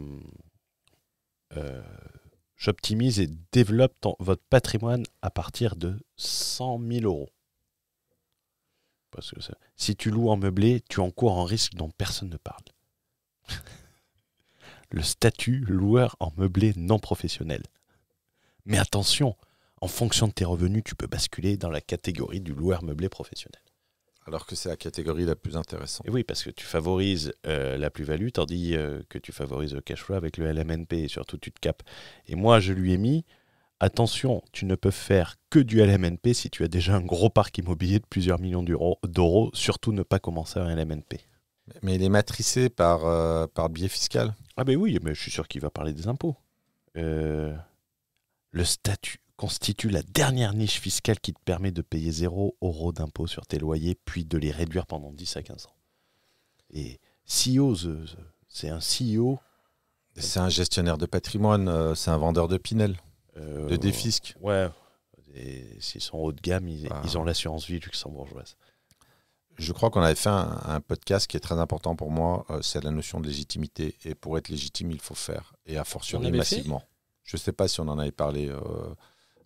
j'optimise et développe votre patrimoine à partir de 100 000 euros. Parce que si tu loues en meublé, tu encours un risque dont personne ne parle. Le statut loueur en meublé non professionnel. Mais attention, en fonction de tes revenus, tu peux basculer dans la catégorie du loueur meublé professionnel. Alors que c'est la catégorie la plus intéressante. Et oui, parce que tu favorises la plus-value, tandis que tu favorises le cash flow avec le LMNP, et surtout tu te capes. Et moi, je lui ai mis, attention, tu ne peux faire que du LMNP si tu as déjà un gros parc immobilier de plusieurs millions d'euros, surtout ne pas commencer un LMNP. Mais il est matricé par biais fiscal. Ah ben oui, mais je suis sûr qu'il va parler des impôts. Le statut constitue la dernière niche fiscale qui te permet de payer 0 € d'impôt sur tes loyers, puis de les réduire pendant 10 à 15 ans. Et CEO, c'est un CEO. C'est un gestionnaire de patrimoine, c'est un vendeur de Pinel, de défisque. Ouais, et s'ils sont haut de gamme, ils ont l'assurance vie luxembourgeoise. Je crois qu'on avait fait un podcast qui est très important pour moi, c'est la notion de légitimité. Et pour être légitime, il faut faire. Et a fortiori massivement. Je ne sais pas si on en avait parlé.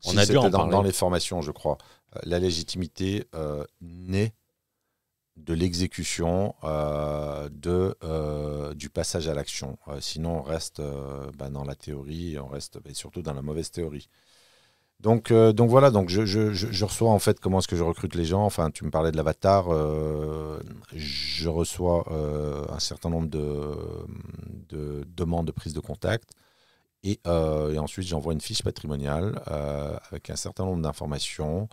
On a dû en parler. Dans les formations, je crois. La légitimité naît de l'exécution, du passage à l'action. Sinon, on reste dans la théorie et on reste surtout dans la mauvaise théorie. Donc voilà, donc je reçois en fait comment est-ce que je recrute les gens. Enfin, tu me parlais de l'avatar. Je reçois un certain nombre de demandes de prise de contact. Et ensuite, j'envoie une fiche patrimoniale avec un certain nombre d'informations.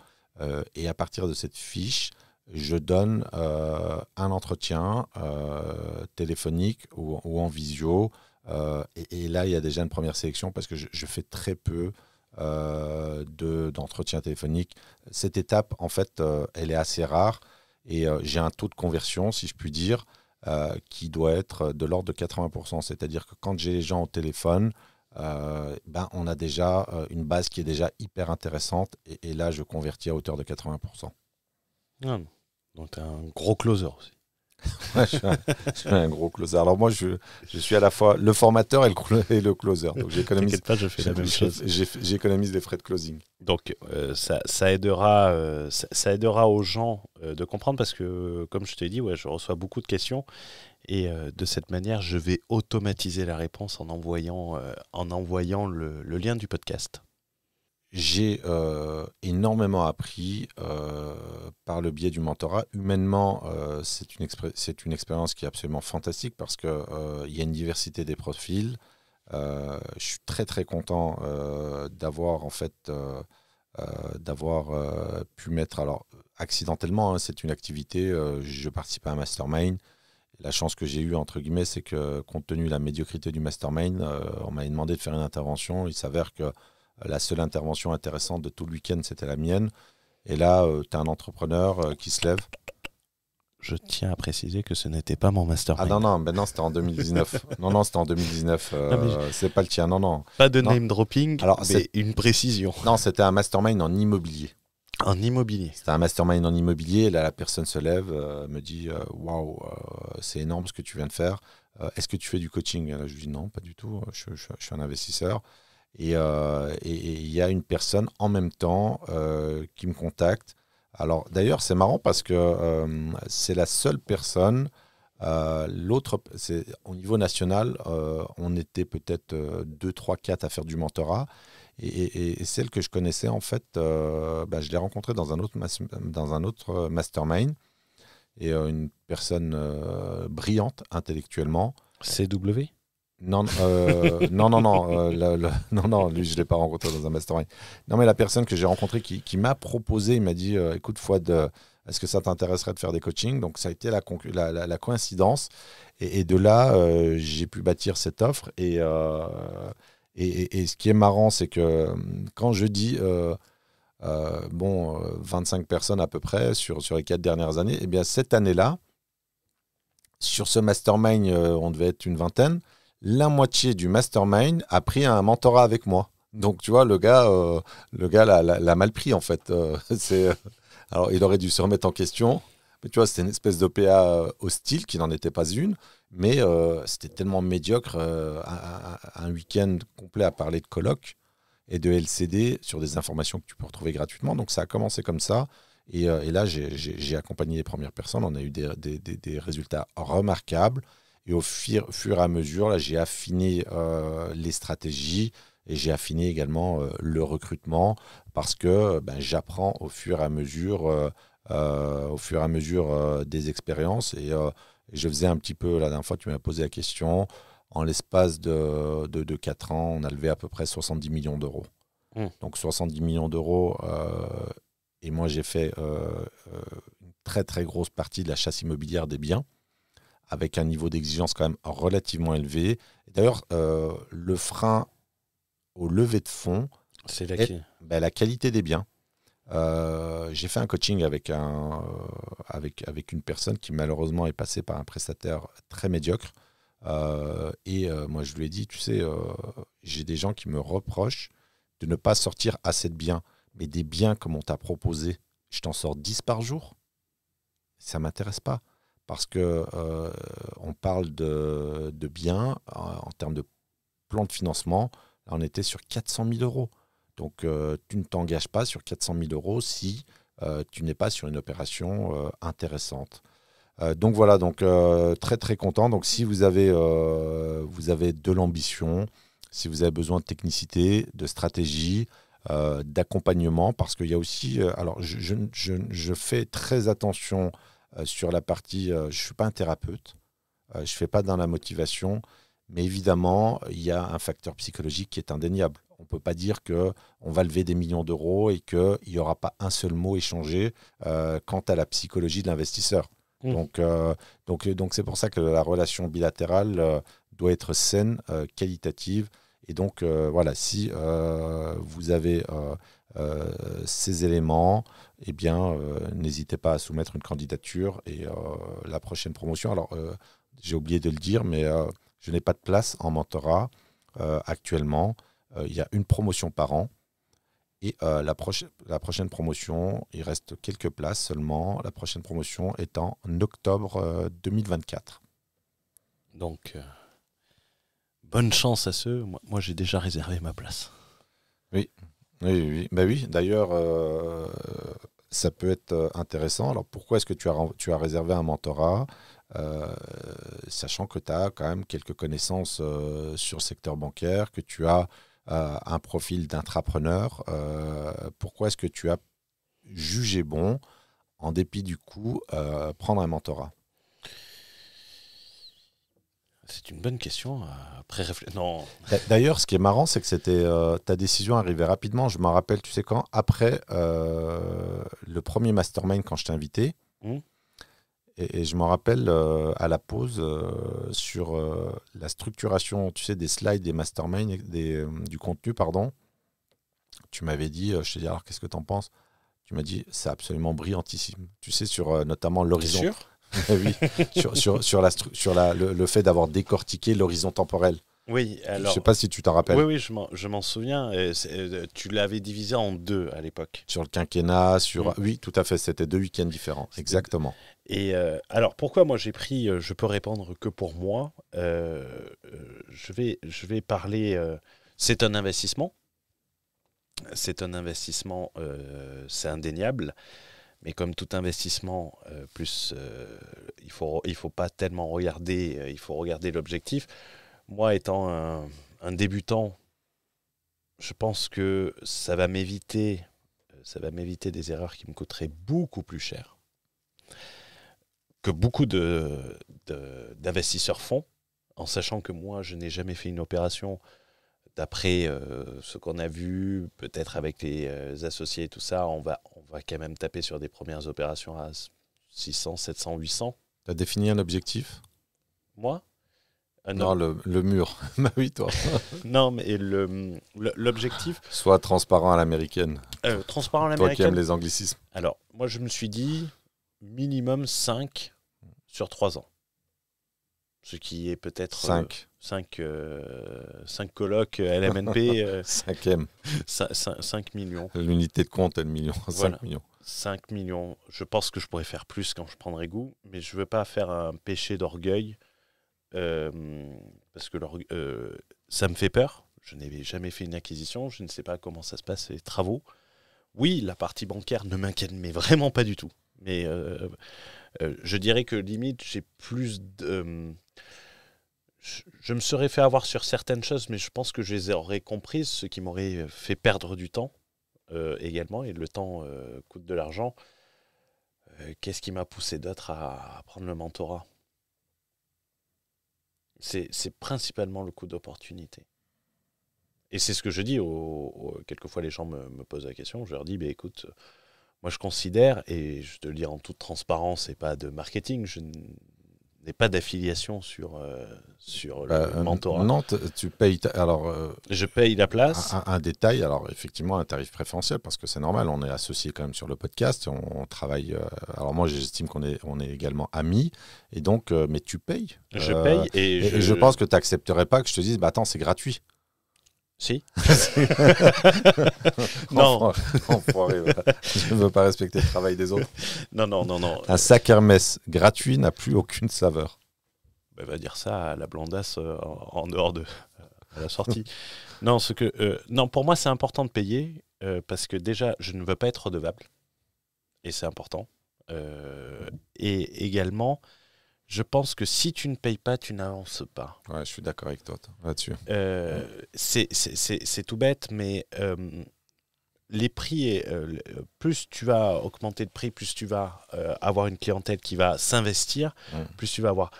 Et à partir de cette fiche, je donne un entretien téléphonique ou en visio. Et là, il y a déjà une première sélection parce que je fais très peu d'entretien téléphonique. Cette étape, en fait, elle est assez rare et j'ai un taux de conversion, si je puis dire, qui doit être de l'ordre de 80%. C'est-à-dire que quand j'ai les gens au téléphone, on a déjà une base qui est déjà hyper intéressante et là, je convertis à hauteur de 80%. Ah, donc, tu es un gros closer aussi. Ouais, je suis un gros closer. Alors moi, je suis à la fois le formateur et le closer. Donc T'inquiète pas, je fais la même chose. J'économise les frais de closing. Donc ça aidera aux gens de comprendre parce que, comme je t'ai dit, je reçois beaucoup de questions et de cette manière, je vais automatiser la réponse en envoyant le lien du podcast. J'ai énormément appris par le biais du mentorat. Humainement, c'est une expérience qui est absolument fantastique parce qu'il y a une diversité des profils. Je suis très très content d'avoir en fait pu mettre, alors accidentellement, c'est une activité, je participe à un mastermind. La chance que j'ai eue, entre guillemets, c'est que compte tenu de la médiocrité du mastermind, on m'avait demandé de faire une intervention. Il s'avère que la seule intervention intéressante de tout le week-end, c'était la mienne. Et là, tu as un entrepreneur qui se lève. Je tiens à préciser que ce n'était pas mon mastermind. Ah non, c'était en 2019. non, c'était en 2019. C'est pas le tien, non. Pas de name dropping, mais une précision. Non, c'était un mastermind en immobilier. En immobilier. C'était un mastermind en immobilier. Et là, la personne se lève, me dit waouh, c'est énorme ce que tu viens de faire. Est-ce que tu fais du coaching? Et là, je lui dis non, pas du tout. Je suis un investisseur. Et il y a une personne en même temps qui me contacte. Alors d'ailleurs, c'est marrant parce que c'est la seule personne. Au niveau national, on était peut-être 2, 3, 4 à faire du mentorat. Et celle que je connaissais, en fait, je l'ai rencontrée dans un autre mastermind. Et une personne brillante intellectuellement. CW? Non, non, lui, je ne l'ai pas rencontré dans un mastermind. Non, mais la personne que j'ai rencontrée qui m'a proposé, il m'a dit écoute, Fouad, est-ce que ça t'intéresserait de faire des coachings? Donc, ça a été la coïncidence. Et de là, j'ai pu bâtir cette offre. Et ce qui est marrant, c'est que quand je dis 25 personnes à peu près sur les 4 dernières années, eh bien, cette année-là, sur ce mastermind, on devait être une vingtaine. La moitié du mastermind a pris un mentorat avec moi. Donc, tu vois, le gars l'a mal pris, en fait. Alors, il aurait dû se remettre en question. Mais tu vois, c'était une espèce d'OPA hostile qui n'en était pas une. Mais c'était tellement médiocre, un week-end complet à parler de colloques et de LCD sur des informations que tu peux retrouver gratuitement. Donc, ça a commencé comme ça. Et là, j'ai accompagné les premières personnes. On a eu des résultats remarquables. Et au fur et à mesure, là, j'ai affiné les stratégies et j'ai affiné également le recrutement parce que j'apprends au fur et à mesure, des expériences. Et je faisais un petit peu, la dernière fois, tu m'as posé la question. En l'espace de 4 ans, on a levé à peu près 70 millions d'euros. Donc 70 millions d'euros. Et moi, j'ai fait une très, très grosse partie de la chasse immobilière des biens, avec un niveau d'exigence quand même relativement élevé. D'ailleurs, le frein au lever de fonds, c'est la qualité des biens. J'ai fait un coaching avec une personne qui malheureusement est passée par un prestataire très médiocre. Moi, je lui ai dit, tu sais, j'ai des gens qui me reprochent de ne pas sortir assez de biens. Mais des biens comme on t'a proposé, je t'en sors 10 par jour, ça ne m'intéresse pas. Parce que on parle de biens en termes de plan de financement. Là, on était sur 400 000 euros. Donc, tu ne t'engages pas sur 400 000 euros si tu n'es pas sur une opération intéressante. Donc, voilà, très, très content. Donc, si vous avez de l'ambition, si vous avez besoin de technicité, de stratégie, d'accompagnement, parce qu'il y a aussi... alors, je fais très attention sur la partie... je ne suis pas un thérapeute, je ne fais pas dans la motivation, mais évidemment, il y a un facteur psychologique qui est indéniable. On ne peut pas dire qu'on va lever des millions d'euros et qu'il n'y aura pas un seul mot échangé quant à la psychologie de l'investisseur. Donc, c'est pour ça que la relation bilatérale doit être saine, qualitative. Et donc, voilà, si vous avez ces éléments, eh bien, n'hésitez pas à soumettre une candidature. Et la prochaine promotion, alors, j'ai oublié de le dire, mais je n'ai pas de place en mentorat actuellement. Il y a une promotion par an. Et la prochaine promotion, il reste quelques places seulement. La prochaine promotion est en octobre 2024. Donc, bonne chance à ceux. Moi, j'ai déjà réservé ma place. Oui. Bah oui. D'ailleurs, ça peut être intéressant. Alors, pourquoi est-ce que tu as réservé un mentorat sachant que tu as quand même quelques connaissances sur le secteur bancaire, que tu as un profil d'intrapreneur, pourquoi est-ce que tu as jugé bon, en dépit du coût, prendre un mentorat? C'est une bonne question. Après non. D'ailleurs, ce qui est marrant, c'est que ta décision arrivait rapidement. Je m'en rappelle, tu sais quand? Après le premier mastermind, quand je t'ai invité. Et je me rappelle à la pause sur la structuration, tu sais, des slides, des masterminds, du contenu, pardon. Tu m'avais dit, je te dis, alors qu'est-ce que tu en penses? Tu m'as dit, c'est absolument brillantissime. Tu sais, sur notamment l'horizon. Bien sûr. Oui, sur le fait d'avoir décortiqué l'horizon temporel. Oui, alors. Je ne sais pas si tu t'en rappelles. Oui, je m'en souviens. Tu l'avais divisé en 2 à l'époque. Sur le quinquennat, oui, tout à fait. C'était 2 week-ends différents. Exactement. Et alors, pourquoi moi j'ai pris, je peux répondre que pour moi, je vais parler, c'est un investissement. C'est un investissement, c'est indéniable. Mais comme tout investissement, il faut pas tellement regarder, il faut regarder l'objectif. Moi, étant un débutant, je pense que ça va m'éviter des erreurs qui me coûteraient beaucoup plus cher que beaucoup d'investisseurs font, en sachant que moi, je n'ai jamais fait une opération d'après ce qu'on a vu, peut-être avec les associés et tout ça, on va quand même taper sur des premières opérations à 600, 700, 800. Tu as défini un objectif? Moi? Non, le mur. Bah oui, toi. Non, mais l'objectif... Soit transparent à l'américaine. Transparent à l'américaine. Toi qui aimes les anglicismes. Alors, moi, je me suis dit minimum 5 sur 3 ans. Ce qui est peut-être 5 colloques LMNP. 5 millions. L'unité de compte est le million. 5 voilà. millions. 5 millions. Je pense que je pourrais faire plus quand je prendrai goût, mais je ne veux pas faire un péché d'orgueil parce que ça me fait peur. Je n'ai jamais fait une acquisition, je ne sais pas comment ça se passe, les travaux. Oui, la partie bancaire ne m'inquiète, mais vraiment pas du tout. Mais je dirais que limite, j'ai plus de... je me serais fait avoir sur certaines choses, mais je pense que je les aurais comprises, ce qui m'aurait fait perdre du temps également, et le temps coûte de l'argent. Qu'est-ce qui m'a poussé d'autre à prendre le mentorat? C'est principalement le coût d'opportunité. Et c'est ce que je dis, quelquefois les gens me posent la question, je leur dis, écoute, moi je considère, et je te le dis en toute transparence et pas de marketing, je n'ai pas d'affiliation sur le mentorat. Non, tu payes. Alors, je paye la place. Un détail, alors effectivement, un tarif préférentiel, parce que c'est normal, on est associé quand même sur le podcast, on travaille. Alors moi, j'estime qu'on est également amis, et donc, mais tu payes. Je paye et je pense que tu n'accepterais pas que je te dise, attends, c'est gratuit. Si. Non. Je ne veux pas respecter le travail des autres. Non. Un sac Hermès gratuit n'a plus aucune saveur. Va dire ça à la blondasse en dehors de la sortie. Non, pour moi, c'est important de payer parce que déjà, je ne veux pas être redevable. Et c'est important. Et également, je pense que si tu ne payes pas, tu n'avances pas. Ouais, je suis d'accord avec toi là-dessus. C'est tout bête, mais les prix, plus tu vas augmenter le prix, plus tu vas avoir une clientèle qui va s'investir, plus tu vas avoir...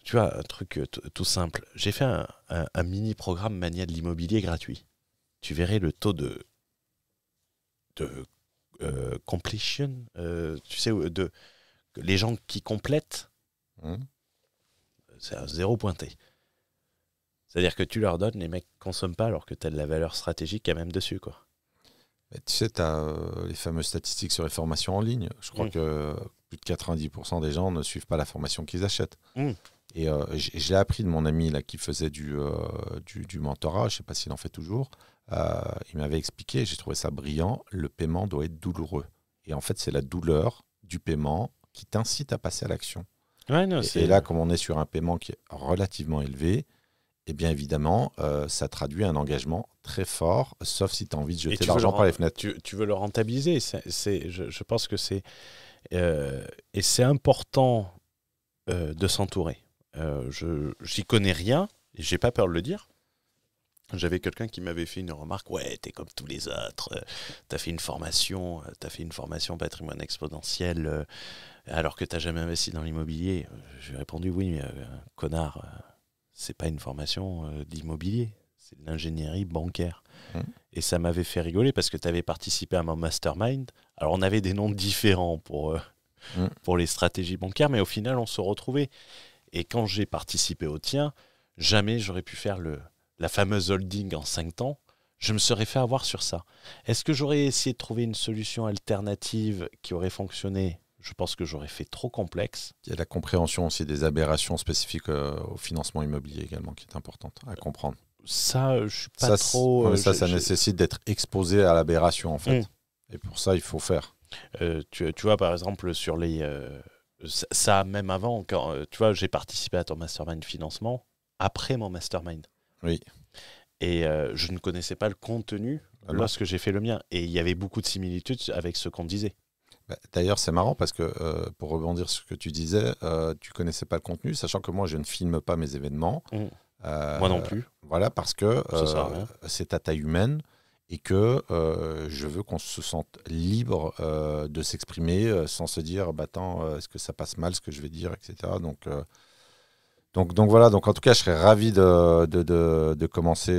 Tu vois, un truc tout simple. J'ai fait un mini-programme Mania de l'immobilier gratuit. Tu verrais le taux de completion, tu sais, les gens qui complètent, c'est à 0 pointé. C'est-à-dire que tu leur donnes, les mecs ne consomment pas alors que tu as de la valeur stratégique quand même dessus, quoi. Mais tu sais, tu as les fameuses statistiques sur les formations en ligne. Je crois que plus de 90% des gens ne suivent pas la formation qu'ils achètent. Et je l'ai appris de mon ami là, qui faisait du mentorat, je ne sais pas s'il en fait toujours. Il m'avait expliqué, j'ai trouvé ça brillant, le paiement doit être douloureux. Et en fait, c'est la douleur du paiement qui t'incite à passer à l'action. Ouais, non, et là, comme on est sur un paiement qui est relativement élevé, eh bien évidemment, ça traduit un engagement très fort, sauf si tu as envie de jeter l'argent par les fenêtres. Tu veux le rentabiliser. Je pense que c'est... et c'est important de s'entourer. J'y connais rien, et j'ai pas peur de le dire. J'avais quelqu'un qui m'avait fait une remarque. Ouais, t'es comme tous les autres. T'as fait une formation patrimoine exponentiel, alors que t'as jamais investi dans l'immobilier. J'ai répondu oui, mais connard, c'est pas une formation d'immobilier, c'est de l'ingénierie bancaire. Et ça m'avait fait rigoler parce que t'avais participé à mon mastermind. Alors on avait des noms différents pour les stratégies bancaires, mais au final on se retrouvait. Et quand j'ai participé au tien, jamais j'aurais pu faire la fameuse holding en 5 temps. Je me serais fait avoir sur ça. Est-ce que j'aurais essayé de trouver une solution alternative qui aurait fonctionné ? Je pense que j'aurais fait trop complexe. Il y a la compréhension aussi des aberrations spécifiques au financement immobilier également qui est importante à comprendre. Ça, je suis pas trop... Ça nécessite d'être exposé à l'aberration en fait. Et pour ça, il faut faire. Tu vois, par exemple, sur les... ça, même avant, quand tu vois, j'ai participé à ton mastermind financement après mon mastermind. Oui. Et je ne connaissais pas le contenu lorsque j'ai fait le mien. Et il y avait beaucoup de similitudes avec ce qu'on disait. D'ailleurs, c'est marrant parce que, pour rebondir sur ce que tu disais, tu ne connaissais pas le contenu, sachant que moi, je ne filme pas mes événements. Moi non plus. Voilà, parce que c'est à taille humaine et que je veux qu'on se sente libre de s'exprimer sans se dire « attends, est-ce que ça passe mal ce que je vais dire ?» etc. Donc voilà, donc en tout cas, je serais ravi de commencer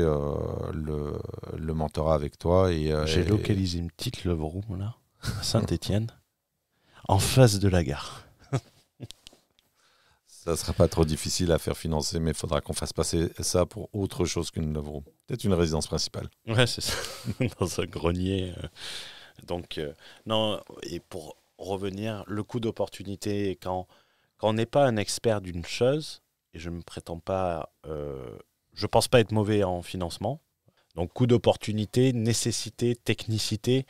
le mentorat avec toi. J'ai localisé une petite love room là, à Saint-Étienne, en face de la gare. Ça ne sera pas trop difficile à faire financer, mais il faudra qu'on fasse passer ça pour autre chose qu'une love room. Peut-être une résidence principale. Ouais, c'est ça, dans un grenier. Donc, non, et pour revenir, le coût d'opportunité, quand on n'est pas un expert d'une chose, et je ne me prétends pas, je pense pas être mauvais en financement. Donc coût d'opportunité, nécessité, technicité,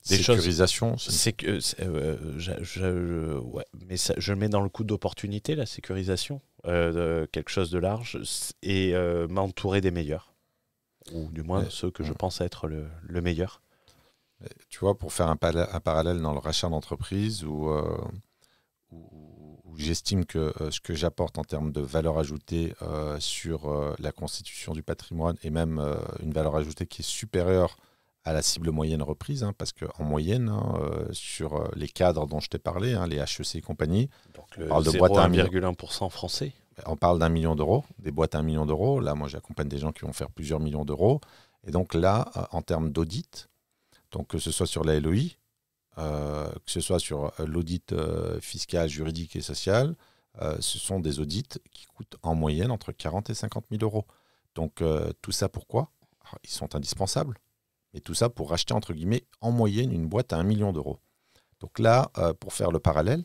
sécurisation. C'est que ouais, mais ça, je mets dans le coût d'opportunité la sécurisation, quelque chose de large, et m'entourer des meilleurs, ou du moins ceux que je pense être le meilleur. Tu vois, pour faire un parallèle dans le rachat d'entreprise où j'estime que ce que j'apporte en termes de valeur ajoutée sur la constitution du patrimoine et même une valeur ajoutée qui est supérieure à la cible moyenne reprise, parce qu'en moyenne, sur les cadres dont je t'ai parlé, les HEC et compagnie, donc on parle de boîtes à 1,1% français. On parle d'1 million d'euros, des boîtes à 1 million d'euros. Là, moi, j'accompagne des gens qui vont faire plusieurs millions d'euros. Et donc là, en termes d'audit, donc que ce soit sur la LOI, que ce soit sur l'audit fiscal, juridique et social, ce sont des audits qui coûtent en moyenne entre 40 et 50 000 euros. Donc tout ça pourquoi ? Alors, ils sont indispensables, mais tout ça pour racheter entre guillemets en moyenne une boîte à 1 million d'euros. Donc là, pour faire le parallèle,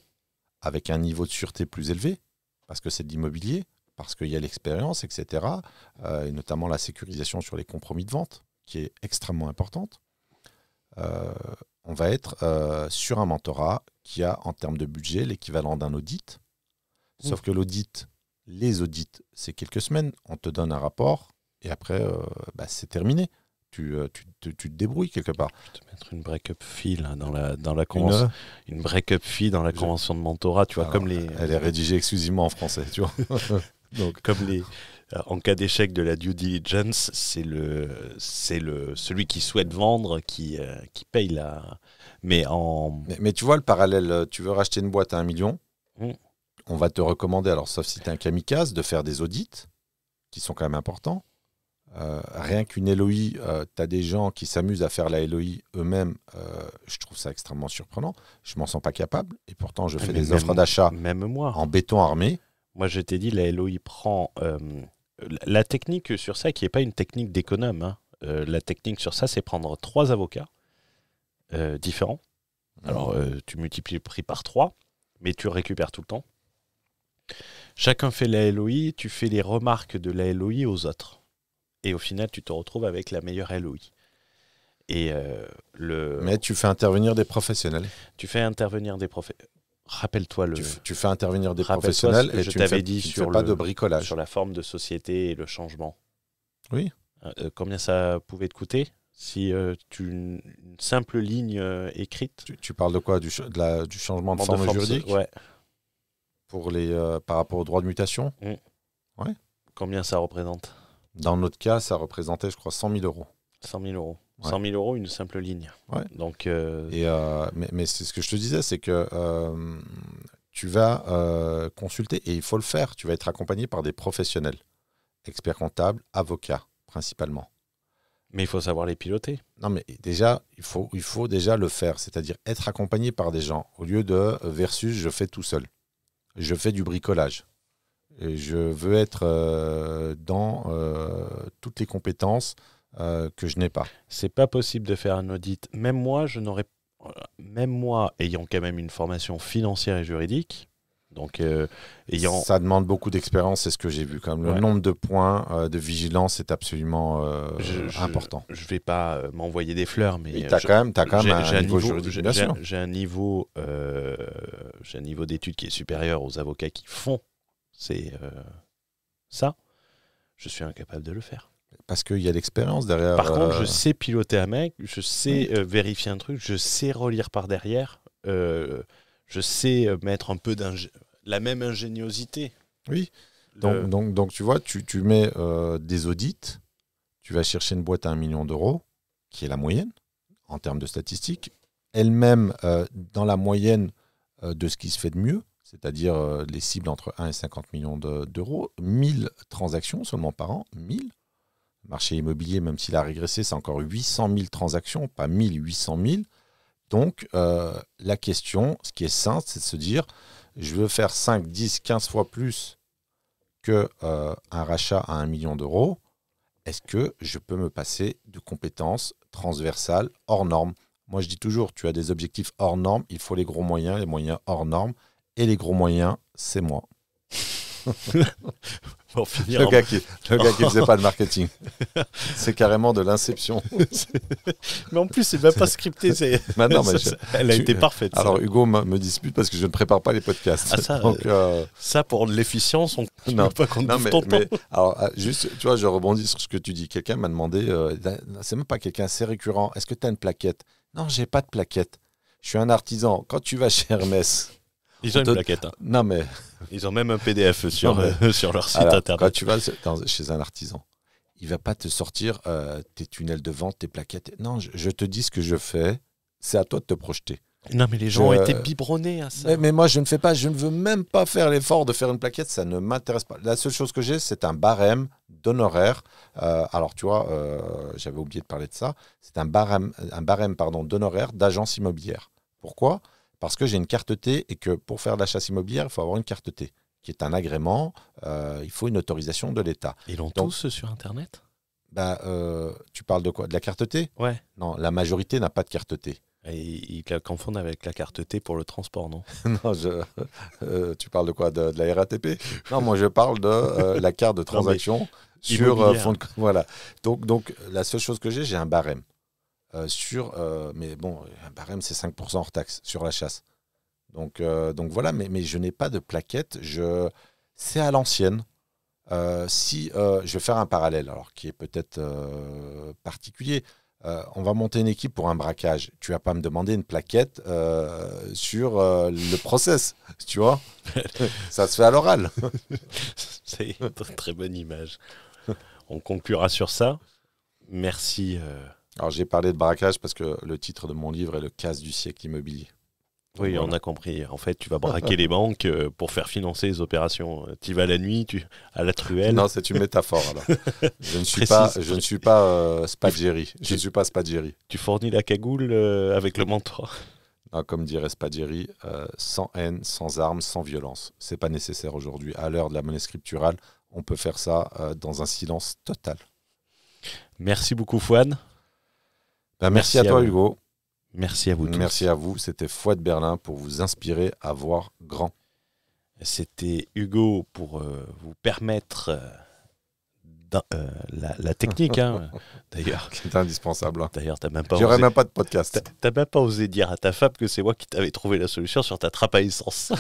avec un niveau de sûreté plus élevé, parce que c'est de l'immobilier, parce qu'il y a l'expérience, etc., et notamment la sécurisation sur les compromis de vente, qui est extrêmement importante, on va être sur un mentorat qui a, en termes de budget, l'équivalent d'un audit. Sauf que l'audit, les audits, c'est quelques semaines. On te donne un rapport et après, c'est terminé. Tu te débrouilles quelque part. Je vais te mettre une break-up fee là, dans la convention. Une break-up fee dans la convention de mentorat. Tu vois, comme les... Elle est rédigée exclusivement en français, tu vois. Donc, comme En cas d'échec de la due diligence, c'est celui qui souhaite vendre qui paye la. Mais tu vois le parallèle, tu veux racheter une boîte à 1 million, on va te recommander, alors sauf si tu es un kamikaze, de faire des audits qui sont quand même importants. Rien qu'une LOI, tu as des gens qui s'amusent à faire la LOI eux-mêmes. Je trouve ça extrêmement surprenant. Je m'en sens pas capable. Et pourtant, je fais des offres d'achat en béton armé. Moi, je t'ai dit, la LOI prend... la technique sur ça, qui n'est pas une technique d'économe, hein. La technique sur ça, c'est prendre 3 avocats différents. Alors, tu multiplies le prix par 3, mais tu récupères tout le temps. Chacun fait la LOI, tu fais les remarques de la LOI aux autres. Et au final, tu te retrouves avec la meilleure LOI. Mais tu fais intervenir des professionnels. Tu fais intervenir des professionnels. Rappelle-toi Tu fais intervenir des professionnels et tu ne fais pas de bricolage. Sur la forme de société et le changement. Oui. Combien ça pouvait te coûter si une simple ligne écrite. Tu parles de quoi, du changement de forme juridique? Ouais. Par rapport au droit de mutation? Ouais. Combien ça représente? Dans notre cas, ça représentait, je crois, 100 000 euros. 100 000 euros. Ouais. 100 000 euros, une simple ligne. Ouais. Donc, mais c'est ce que je te disais, c'est que tu vas consulter, et il faut le faire, tu vas être accompagné par des professionnels, experts comptables, avocats, principalement. Mais il faut savoir les piloter. Non, mais déjà, il faut déjà le faire, c'est-à-dire être accompagné par des gens, au lieu de versus je fais tout seul. Je fais du bricolage. Et je veux être dans toutes les compétences que je n'ai pas. C'est pas possible de faire un audit. Même moi, ayant quand même une formation financière et juridique, donc ça demande beaucoup d'expérience, c'est ce que j'ai vu. Comme le nombre de points de vigilance est absolument important. Je vais pas m'envoyer des fleurs, mais tu as quand même un niveau juridique, bien sûr. J'ai un niveau d'études qui est supérieur aux avocats qui font ça. Je suis incapable de le faire. Parce qu'il y a l'expérience derrière. Par contre, je sais piloter un mec, je sais vérifier un truc, je sais relire par derrière, je sais mettre un peu la même ingéniosité. Oui. Donc tu vois, tu mets des audits, tu vas chercher une boîte à 1 million d'euros, qui est la moyenne en termes de statistiques, elle-même dans la moyenne de ce qui se fait de mieux, c'est-à-dire les cibles entre 1 et 50 millions d'euros, 1000 transactions seulement par an, 1000. Le marché immobilier, même s'il a régressé, c'est encore 800 000 transactions, pas 800 000. Donc, la question, ce qui est simple, c'est de se dire, je veux faire 5, 10, 15 fois plus qu'un rachat à 1 million d'euros. Est-ce que je peux me passer de compétences transversales hors normes? Moi, je dis toujours, tu as des objectifs hors normes, il faut les moyens hors normes. Et les gros moyens, c'est moi. Pour finir le gars qui faisait pas de marketing. C'est carrément de l'inception. Mais en plus, c'est même pas scripté. Elle a été parfaite. Alors, Hugo me dispute parce que je ne prépare pas les podcasts. Ça, pour l'efficience, on ne peut pas compter ton temps. Alors, juste, tu vois, je rebondis sur ce que tu dis. Quelqu'un m'a demandé, c'est même pas quelqu'un, c'est récurrent. Est-ce que tu as une plaquette? Non, j'ai pas de plaquette. Je suis un artisan. Quand tu vas chez Hermès, ils ont une plaquette. Hein. Non, mais... Ils ont même un PDF sur leur site internet. Quand tu vas chez un artisan, il ne va pas te sortir tes tunnels de vente, tes plaquettes. Non, je te dis ce que je fais. C'est à toi de te projeter. Non, mais les gens ont été biberonnés à ça. Mais moi, je ne veux même pas faire l'effort de faire une plaquette. Ça ne m'intéresse pas. La seule chose que j'ai, c'est un barème d'honoraires. Alors, tu vois, j'avais oublié de parler de ça. C'est un barème d'honoraires d'agence immobilière. Pourquoi ? Parce que j'ai une carte T et que pour faire de la chasse immobilière, il faut avoir une carte T, qui est un agrément, il faut une autorisation de l'État. Ils l'ont tous sur Internet ? Tu parles de quoi? De la carte T? Ouais. Non, la majorité n'a pas de carte T. Ils la confondent avec la carte T pour le transport, non? Non, tu parles de quoi? De la RATP? Non, moi je parle de la carte de transaction sur fonds de... Voilà. Donc, la seule chose que j'ai un barème. Mais bon, un barème, c'est 5% hors taxe sur la chasse. Donc voilà, mais je n'ai pas de plaquette. C'est à l'ancienne. Je vais faire un parallèle, alors qui est peut-être particulier. On va monter une équipe pour un braquage. Tu vas pas me demander une plaquette sur le process, tu vois. Ça se fait à l'oral. C'est une très bonne image. On conclura sur ça. Merci. Alors j'ai parlé de braquage parce que le titre de mon livre est le casse du siècle immobilier. Oui, Voilà. on a compris. En fait, tu vas braquer les banques pour faire financer les opérations. Tu vas la nuit, à la truelle. Non, c'est une métaphore. Alors. Je ne suis pas Spaghieri. Je ne suis pas Spaghieri. Tu fournis la cagoule avec le mentor. Non, comme dirait Spaghieri, sans haine, sans armes, sans violence. C'est pas nécessaire aujourd'hui. À l'heure de la monnaie scripturale, on peut faire ça dans un silence total. Merci beaucoup, Fouad. Merci à toi, Hugo. Merci à vous tous. Merci à vous. C'était Fouad Berlin pour vous inspirer à voir grand. C'était Hugo pour vous permettre la technique, hein, d'ailleurs. C'est indispensable. Hein. D'ailleurs, t'as même pas J'aurais même pas de podcast. T'as même pas osé dire à ta femme que c'est moi qui t'avais trouvé la solution sur ta trappe à essence.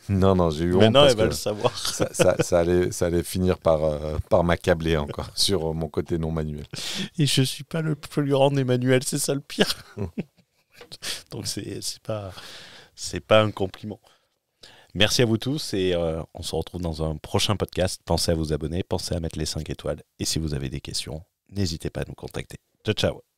Non, j'ai eu honte. Maintenant, parce elle va que le savoir. ça allait finir par m'accabler encore sur mon côté non manuel. Et je suis pas le plus grand Emmanuel, c'est ça le pire. Donc c'est pas un compliment. Merci à vous tous et on se retrouve dans un prochain podcast. Pensez à vous abonner, pensez à mettre les 5 étoiles et si vous avez des questions, n'hésitez pas à nous contacter. Ciao, ciao.